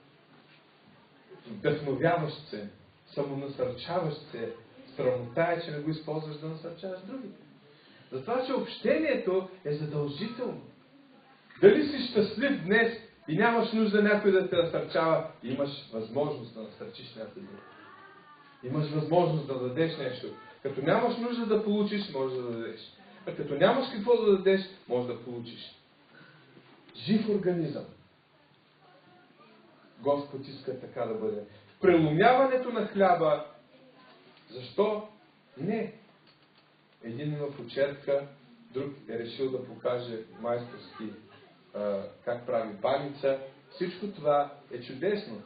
вдъхновяващ се, самонасърчаващ се, срамота е, че не го използваш да насърчаваш другите. Затова, че общението е задължително. Дали си щастлив днес и нямаш нужда някой да те насърчава, имаш възможност да насърчиш някой друг. Имаш възможност да дадеш нещо. Като нямаш нужда да получиш, можеш да дадеш. А като нямаш какво да дадеш, можеш да получиш. Жив организъм. Господ иска така да бъде. Преломяването на хляба. Защо? Не. Един има почерка, друг е решил да покаже майсторски как прави баница. Всичко това е чудесно.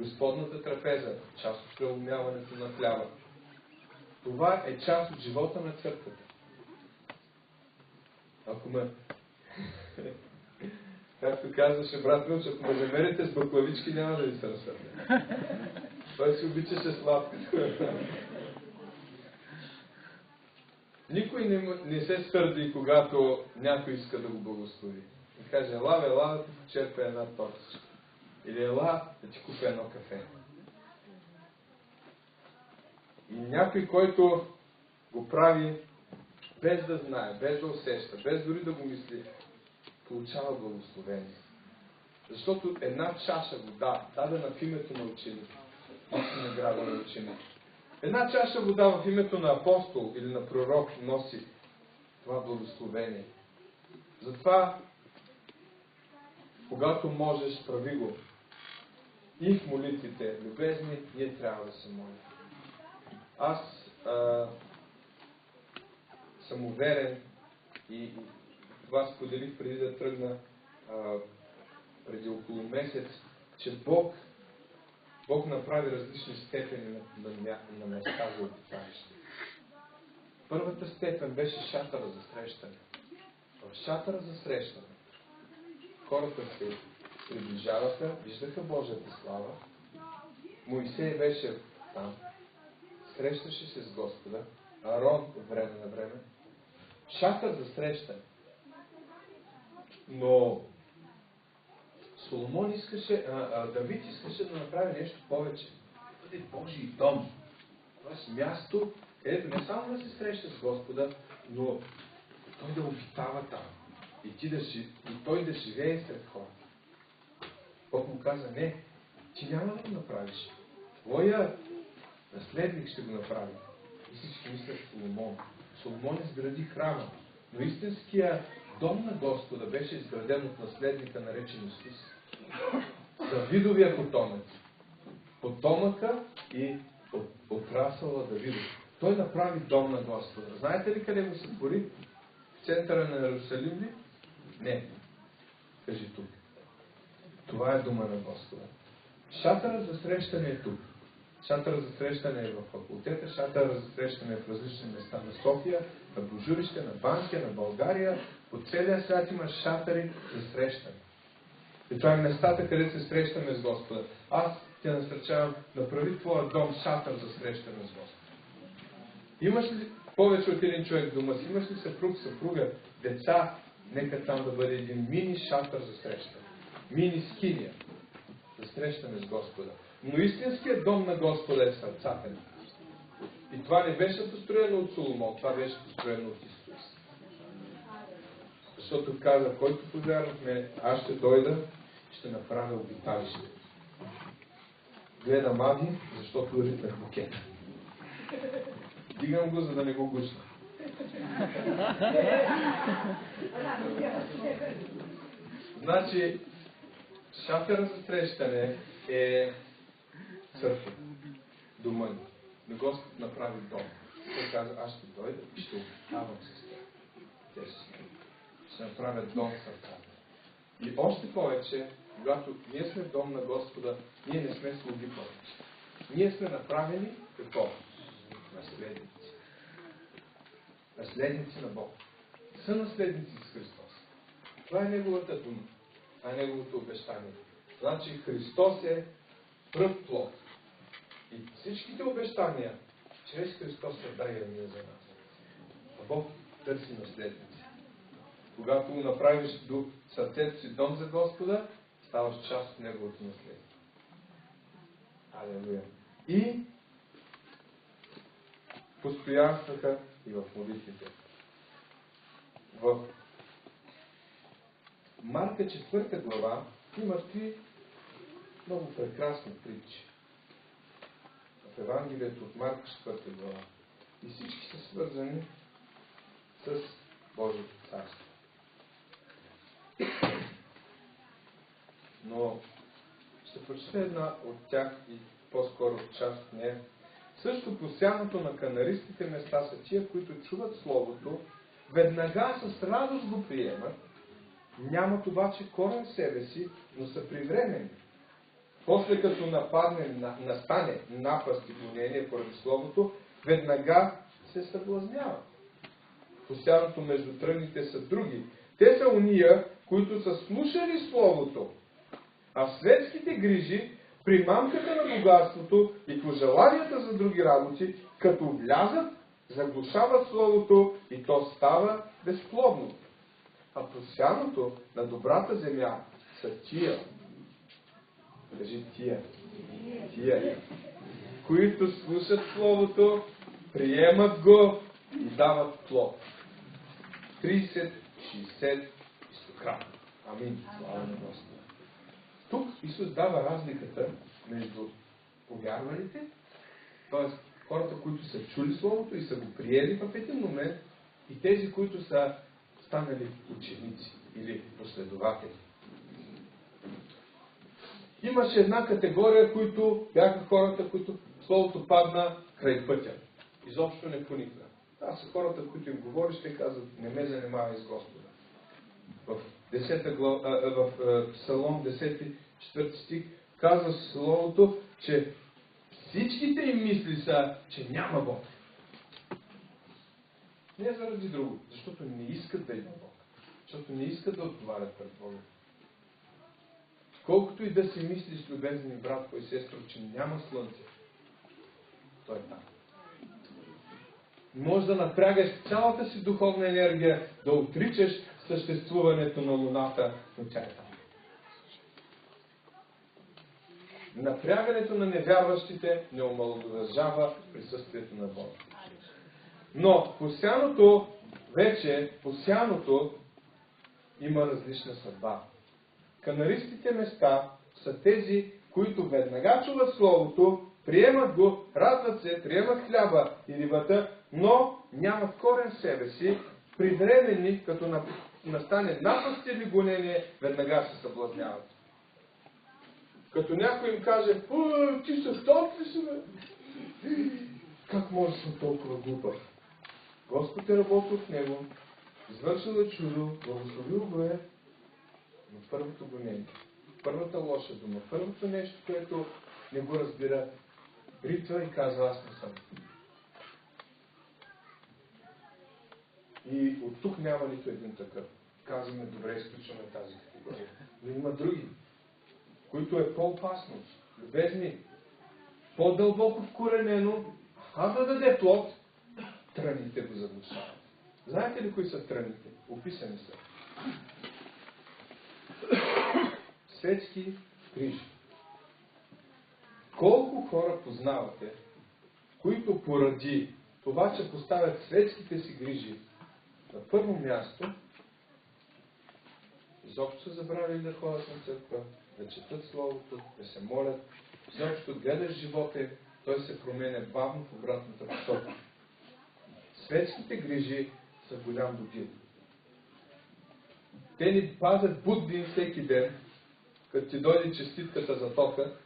Господната трапеза, част от преломяването на хляба. Това е част от живота на църквата. Ако ме... Както казваше брат Милчо, ако ме намерите с баклавички, няма да ви се разсърдя. Той си обичаше сладкото. Никой не се сърди, когато някой иска да го благослови. И каже, ела да ти почерпя една тортичка. Или ела да ти купя едно кафе. И някой, който го прави без да знае, без да усеща, без дори да го мисли, получава благословение. Защото една чаша вода, дадена в името на ученик, носи награда на ученик. Една чаша вода в името на апостол или на пророк носи това благословение. Затова, когато можеш, прави го. И в молитвите, любезни, ние трябва да се молим. Аз съм уверен и това споделих преди да тръгна преди около месец, че Бог направи различни степени на места за обиталище. Първата степен беше шатъра за срещане. В шатъра за срещане хората се приближаваха, виждаха Божията слава. Моисей беше там, срещаше се с Господа, Аарон от време на време. Шатър за срещане. Но Соломон искаше, Давид искаше да направи нещо повече. Да бъде Божий дом. Това е място, където не само да се среща с Господа, но той да обитава там. И той да живее сред хората. Бог му каза, не, ти няма да го направиш. Твоя наследник ще го направи. И всички мислят Соломон. Соломон изгради храма, но истинския дом на Господа беше изграден от наследника, наречен Исус. Давидовия потомък. Потомъка и отрасъла Давидов. Той направи дом на Господа. Знаете ли къде го се твори? В центъра на Иерусалим ли? Не. Кажи тук. Това е дома на Господа. Шатъра за срещане е тук. Шатъра за срещане е в факултета, шатъра за срещане е в различни места на София, на Божурище, на Банкя, на България. По целия свят има шатъри за срещане. И това е местата, където се срещаме с Господа. Аз те насърчавам да прави твоя дом шатър за срещане с Господа. Имаш ли повече от един човек в дома си? Имаш ли съпруг, съпруга, деца? Нека там да бъде един мини шатър за срещане. Мини скиния за срещане с Господа. Но истинският дом на Господа е в сърцата ни. И това не беше построено от Соломон, това беше построено от Исус. Защото каза, който повярва в мен, аз ще дойда и ще направя обиталище. Гледам Ади, защото ритнах букета. Дигам го, за да не го гушна. Значи, шатера за срещане е църква, дома ни. Но Господ направи дом. Той каза, аз ще дойда и ще обитавам с теб. Те ще направят дом в сърцата. И още повече, когато ние сме дом на Господа, ние не сме слуги повече. Ние сме направени какво? Наследници. Наследници на Бог. Са наследници с Христос. Това е Неговата дума. Това е Неговото обещание. Значи Христос е пръв плод. И всичките обещания чрез Христос са дадени за нас. А Бог търси наследници. Когато го направиш до сърцето си дом за Господа, ставаш част от Неговото наследие. Алелуя. И постоянстваха и в молитвите. В Марка 4 глава има 3 много прекрасни притчи. В Евангелието от Марка 4 глава. И всички са свързани с Божието царство. Но ще прочета една от тях и по-скоро част от нея. Също посяното на канаристите места са тия, които чуват Словото, веднага с радост го приемат, нямат обаче корен в себе си, но са привремени. После като настане напаст и гонение поради Словото, веднага се съблазняват. Посяното между тръните са други. Те са уния, които са слушали Словото, а в светските грижи, при мамката на богатството и пожеланията за други работи, като влязат, заглушават Словото и то става безплодно. А посяното на добрата земя са тия. Кажи тия. Тия. Които слушат Словото, приемат го и дават плод. 30, 60 и 100 кратно. Амин. Слава на Господа. Тук Исус дава разликата между повярвалите, т.е. хората, които са чули Словото и са го приели в един момент, и тези, които са станали ученици или последователи. Имаше една категория, които бяха хората, които Словото падна край пътя. Изобщо не поникна. Това са хората, които им говориш, те казват, не ме занимава с Господа. В Псалом 10, 4 стих казва Словото, че всичките им мисли са, че няма Бог. Не заради друго, защото не искат да има Бог. Защото не искат да отговарят пред Бога. Колкото и да си мислиш, любезни братко и сестро, че няма слънце, то е там. Може да напрягаш цялата си духовна енергия, да отричаш съществуването на луната, но тя е там. Напрягането на невярващите не омаловажава присъствието на Бога. Но посяното има различна съдба. Канаристите места са тези, които веднага чуват Словото, приемат го, радват се, приемат хляба и рибата, но нямат корен в себе си, привремени, като настане напаст или гонение, веднага се съблазняват. Като някой им каже, ти съвтор ли си, бе? Как може да съм толкова глупав? Господ е работил в него, извършил е чудо, благословил го е, но първото гонение, първата лоша дума, първото нещо, което не го разбира, ритва и казва, аз не съм. И от тук няма нито един такъв. Казваме, добре, изключваме тази категория. Но има други, които е по-опасно, любезни, по-дълбоко вкоренено, а да даде плод, тръните го заглушават. Знаете ли кои са тръните? Описани са. Светски грижи. Колко хора познавате, които поради това, че поставят светските си грижи на първо място, изобщо са забравили да ходят на църква, да четат Словото, да се молят, изобщо гледаш живота им, той се променя бавно в обратната посока. Светските грижи са голям будил. Те ни пазят будни всеки ден, като ти дойде честитката за тока,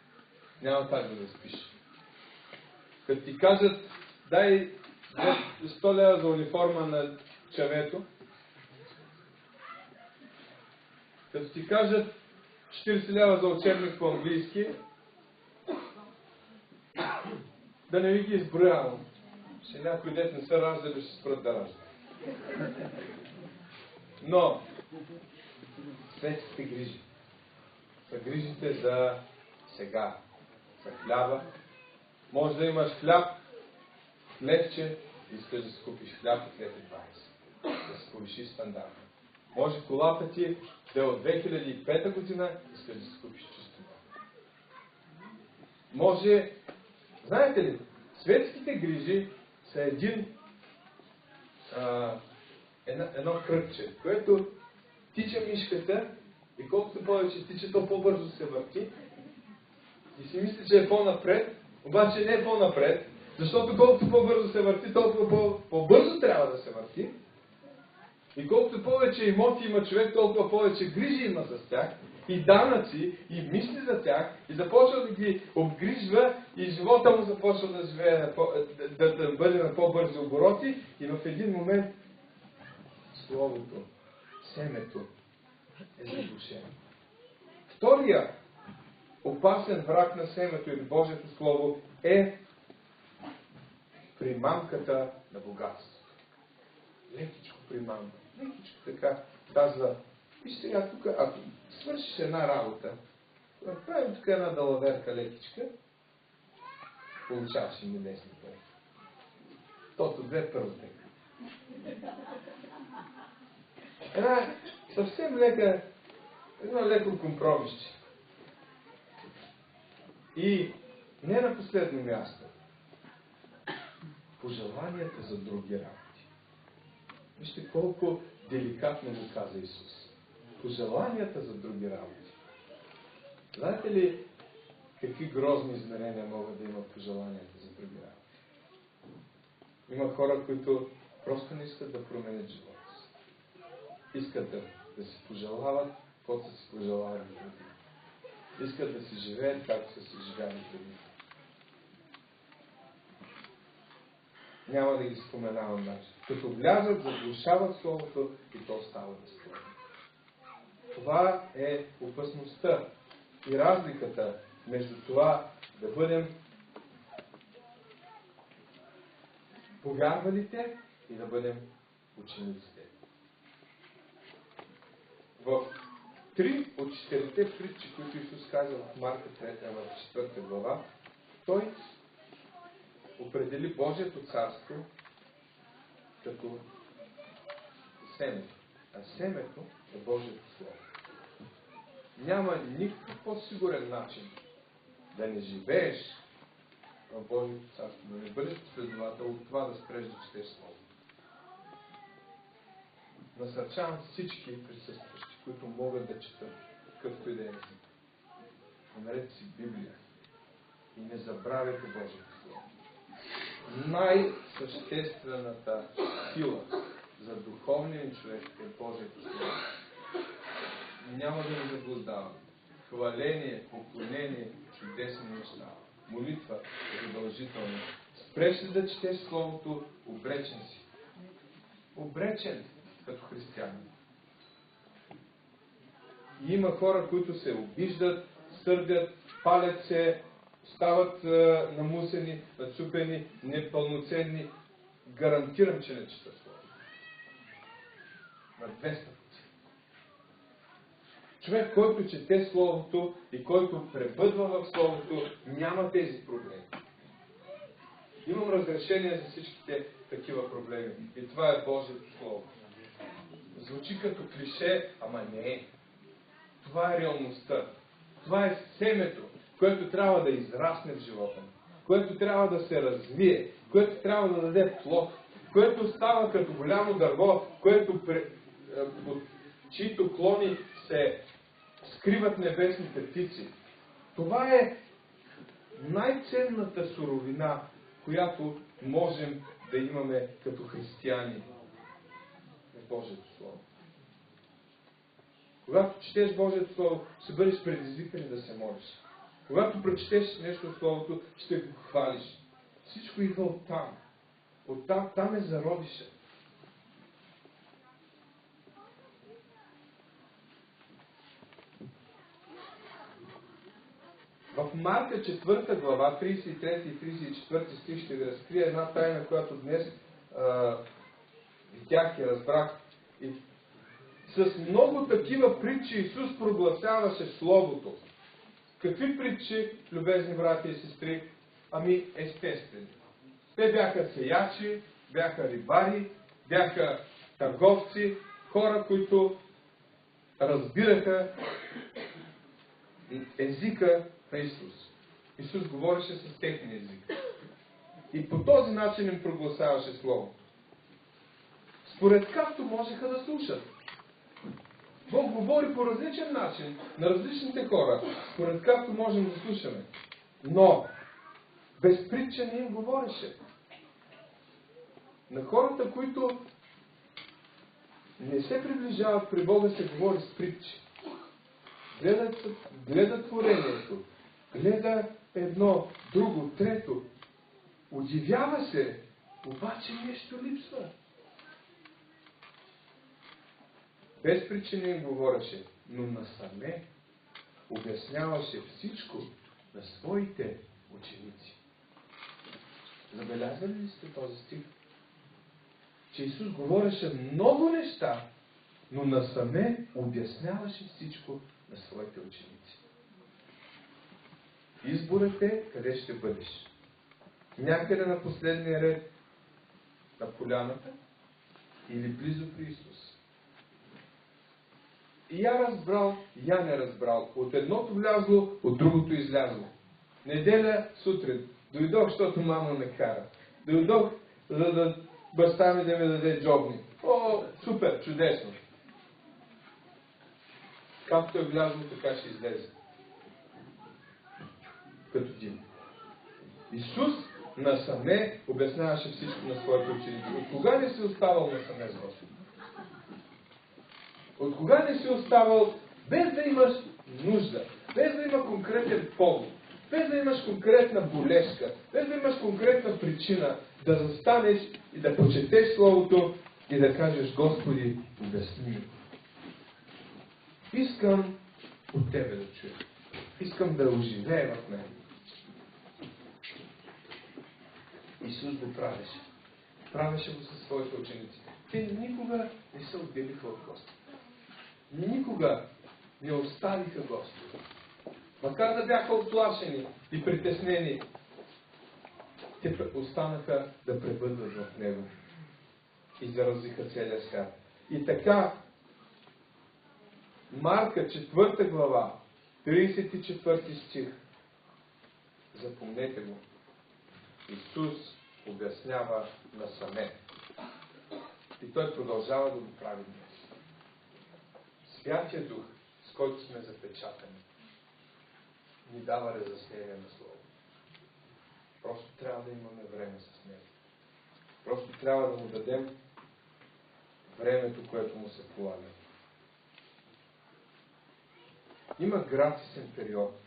няма как да спиш. Като ти кажат, дай 100 лева за униформа на чавето, като ти кажат 40 лева за учебник по английски, да не ви ги изброявам. Ще някой дет не са раждали, ще спрат да раждат. Но, светските грижи са грижите за сега, за хляба. Може да имаш хляб, хлебче, искаш да си купиш хляб и хлеб 20. Да си повиши стандарта. Може колата ти да е от 2005 година, искаш да си купиш чисто. Може, знаете ли, светските грижи са едно кръгче, което тича мишката и колкото повече тича, то по-бързо се върти. И си мисли, че е по-напред, обаче не е по-напред, защото колкото по-бързо се върти, толкова по-бързо трябва да се върти. И колкото повече имоти има човек, толкова повече грижи има за тях, и данъци, и мисли за тях, и започва да ги обгрижва, и живота му започва да живее, да бъде на по-бързи обороти, и в един момент Словото, семето е заглушено. Втория опасен враг на семето или Божието Слово е примамката на богатството. Лекичко примамка. Лекичко така казва, виж сега тук, ако свършиш една работа, направим тук една далаверка лекичка, получаваш и небесни пари. Тото две първотека. Една съвсем лека, едно леко компромисче. И не на последно място, пожеланията за други работи. Вижте колко деликатно го каза Исус. Пожеланията за други работи. Знаете ли какви грозни измерения могат да имат пожеланията за други работи? Има хора, които просто не искат да променят живота си. Искат да си пожелават, каквото са си пожелавали преди. Искат да си живеят, както са си живяли преди. Няма да ги споменавам даже. Като влязат, заглушават Словото и то става безплодно. Това е опасността и разликата между това да бъдем повярвалите и да бъдем учениците. В 3 от 4 притчи, които Исус каза в Марка 3, в 4 глава, Той определи Божието царство като семето. А семето е Божието Слово. Няма никакъв по-сигурен начин да не живееш в Божието царство, да не бъдеш последовател от това да спреш да четеш Слово. Насърчавам всички присъстващи, които могат да четат какъвто и да е език. Намерете си Библия и не забравяйте Божието Слово. Най-съществената сила за духовния човек е Божието Слово. Няма да ни заблуждавам. Хваление, поклонение, чудесни неща. Молитва е задължителна. Спреш ли да четеш Словото, обречен си. Обречен като християнин. И има хора, които се обиждат, сърдят, палят се, стават намусени, нацупени, непълноценни. Гарантирам, че не четат Словото. На 200 пъти. Човек, който чете Словото и който пребъдва в Словото, няма тези проблеми. Имам разрешение за всичките такива проблеми. И това е Божието Слово. Звучи като клише, ама не е. Това е реалността. Това е семето, което трябва да израсне в живота ни, което трябва да се развие, което трябва да даде плод, което става като голямо дърво, което под чието клони се скриват небесните птици. Това е най-ценната суровина, която можем да имаме като християни. Е Божието Слово. Когато четеш Божието Слово, ще бъдеш предизвикан да се молиш. Когато прочетеш нещо от Словото, ще го хвалиш. Всичко идва оттам. Оттам, там е зародиша. В Марка 4 глава, 33 и 34 стих ще ви разкрия една тайна, която днес видях и разбрах. И с много такива притчи Исус прогласяваше Словото. Какви притчи, любезни брати и сестри? Ами естествени. Те бяха сеячи, бяха рибари, бяха търговци, хора, които разбираха езика на Исус. Исус говореше с техния език. И по този начин им прогласяваше Словото. Според както можеха да слушат. Бог говори по различен начин на различните хора, според както можем да слушаме. Но без притча не им говореше. На хората, които не се приближават при Бога, се говори с притчи. Гледа творението, гледа едно, друго, трето. Удивява се, обаче нещо липсва. Без причина им говореше, но насаме обясняваше всичко на своите ученици. Забелязали ли сте този стих? Че Исус говореше много неща, но насаме обясняваше всичко на своите ученици. Изборът е къде ще бъдеш. Някъде на последния ред на поляната или близо при Исус. И я разбрал, я не разбрал. От едното влязло, от другото излязло. Неделя сутрин. Дойдох, защото мама ме кара. Дойдох, за да баща ми да ми даде джобни. О, супер, чудесно. Както е влязло, така ще излезе. Като дим. Исус насаме обясняваше всичко на своите ученици. От кога не си оставал насаме с Господ? От кога не си оставал без да имаш нужда, без да има конкретен повод, без да имаш конкретна болешка, без да имаш конкретна причина да застанеш и да прочетеш Словото и да кажеш: Господи, обясни ми. Искам от Тебе да чуя. Искам да оживее в мен. Исус го правеше. Правеше го със своите ученици. Те никога не се отделиха от Господа. Никога не оставиха Господа. Макар да бяха оплашени и притеснени, те останаха да пребъдват в Него и заразиха целия свят. И така, Марка 4 глава, 34 стих, запомнете го, Исус обяснява насаме. И Той продължава да го прави днес. Святия Дух, с който сме запечатани, ни дава разяснение на Слово. Просто трябва да имаме време с Него. Просто трябва да му дадем времето, което му се полага. Има гратисен период,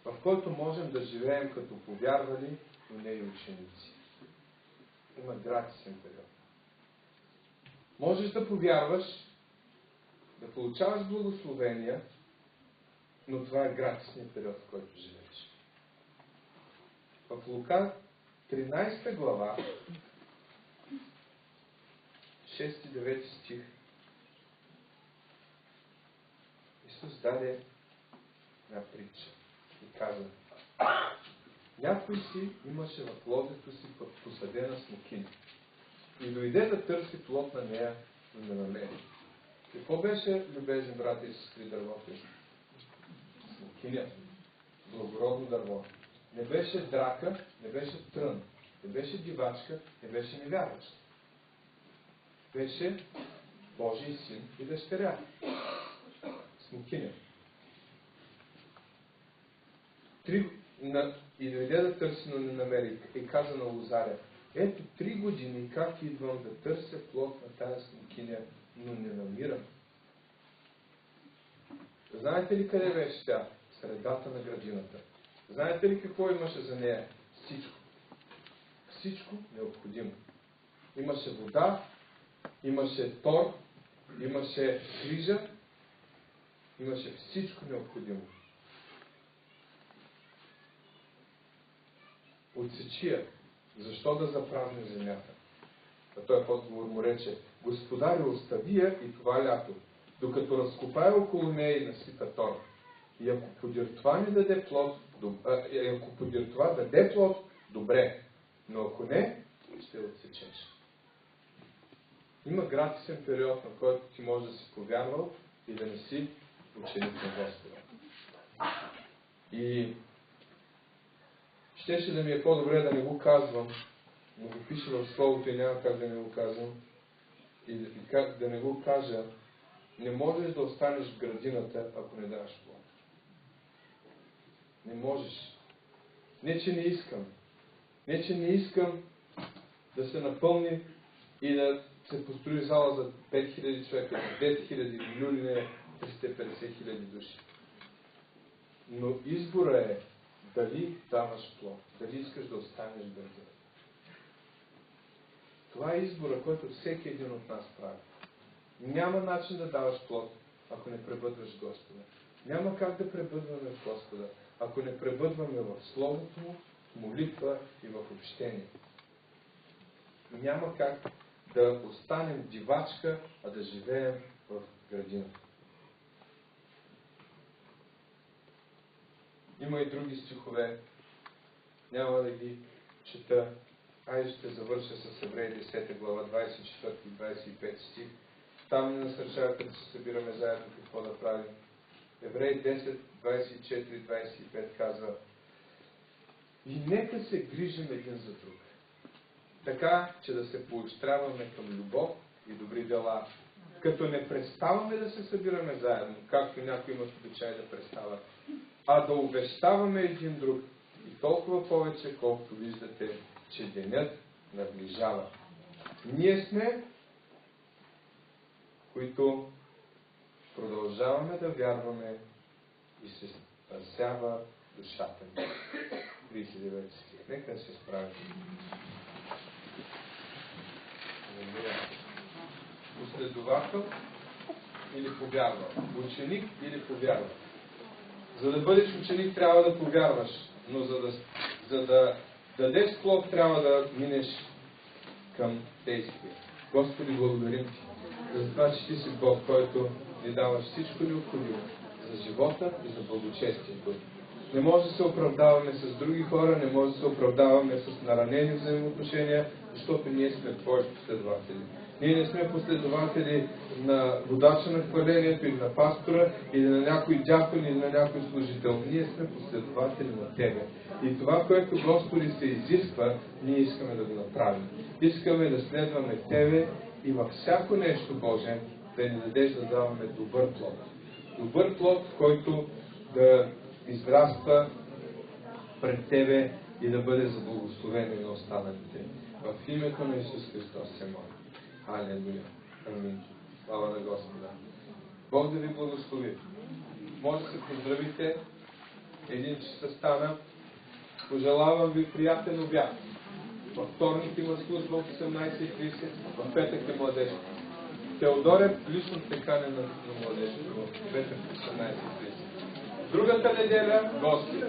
в който можем да живеем като повярвали, но не и ученици. Има гратисен период. Можеш да повярваш, да получаваш благословения, но това е гратисният период, в който живееш. В Лука 13 глава 6-9 стих Исус даде една притча и каза: някой си имаше в лозето си посадена смокиня и дойде да търси плод на нея, но не намери. Какво беше, любезни брати и сестри, дървото? Смокиня. благородно дърво. Не беше драка, не беше трън, не беше дивачка, не беше невярваща. Беше Божий син и дъщеря. Смокиня. И дойде да търси, но не намери. И каза на Лозаря: ето 3 години как идвам да търся плод на тази смокиня, но не намирам. Знаете ли къде беше тя? Средата на градината. Знаете ли какво имаше за нея? Всичко. Всичко необходимо. Имаше вода, имаше тор, имаше грижа, имаше всичко необходимо. Отсечи я. Защо да запразни земята? А той в отговор му рече: Господарю, остави я и това лято, докато разкопая около нея и насипа тор. И ако подир това не даде плод, даде плод, добре. Но ако не, ще отсечеш. Има гратисен период, на който ти можеш да си повярвал и да не си ученик на Господа. И щеше да ми е по-добре да не го казвам, но го пише в Словото и няма как да не го казвам. И как да не го кажа: не можеш да останеш в градината, ако не даваш плод. Не можеш. Не, че не искам. Не, че не искам да се напълни и да се построи зала за 5000 човека, за 10 000 в Люлине 350 000 души. Но избора е дали даваш плод, дали искаш да останеш в градината. Това е избора, който всеки един от нас прави. Няма начин да даваш плод, ако не пребъдваш Господа. Няма как да пребъдваме в Господа, ако не пребъдваме в Словото Му, в молитва и в общение. Няма как да останем дивачка, а да живеем в градината. Има и други стихове. Няма да ги чета. Айде ще завърша с Евреи 10 глава, 24 и 25 стих. Там ни насърчавате да се събираме заедно какво да правим. Евреи 10, 24 и 25 казва: и нека се грижим един за друг, така, че да се поощряваме към любов и добри дела, като не преставаме да се събираме заедно, както някои имат обичай да престават, а да увещаваме един друг, и толкова повече, колкото виждате, че денят наближава. Ние сме, които продължаваме да вярваме и се спасява душата ни. 39 стих. Нека се справим. Последовател или повярвал? Ученик или повярвал? За да бъдеш ученик, трябва да повярваш, но за да дадеш плод, трябва да минеш към действие. Господи, благодарим Ти за това, че Ти си Бог, който ни дава всичко необходимо за живота и за благочестието. Не може да се оправдаваме с други хора, не може да се оправдаваме с наранени взаимоотношения, защото ние сме Твои последователи. Ние не сме последователи на водача на хвалението или на пастора, или на някой дякон, или на някой служител. Ние сме последователи на Тебе. И това, което Господи се изисква, ние искаме да го направим. Искаме да следваме Тебе и във всяко нещо, Боже, да ни дадеш да даваме добър плод. Добър плод, който да израства пред Тебе и да бъде за благословение на останалите. В името на Исус Христос се моля. Алелуя. Амин. Слава на Господа. Бог да ви благослови. Може да се поздравите. 1 часа стана. Пожелавам ви приятен обяд. Във вторник има служба от 18:30, в петък е младежка. Теодорев лично текане на младежка в петък 18:30. Другата неделя гости.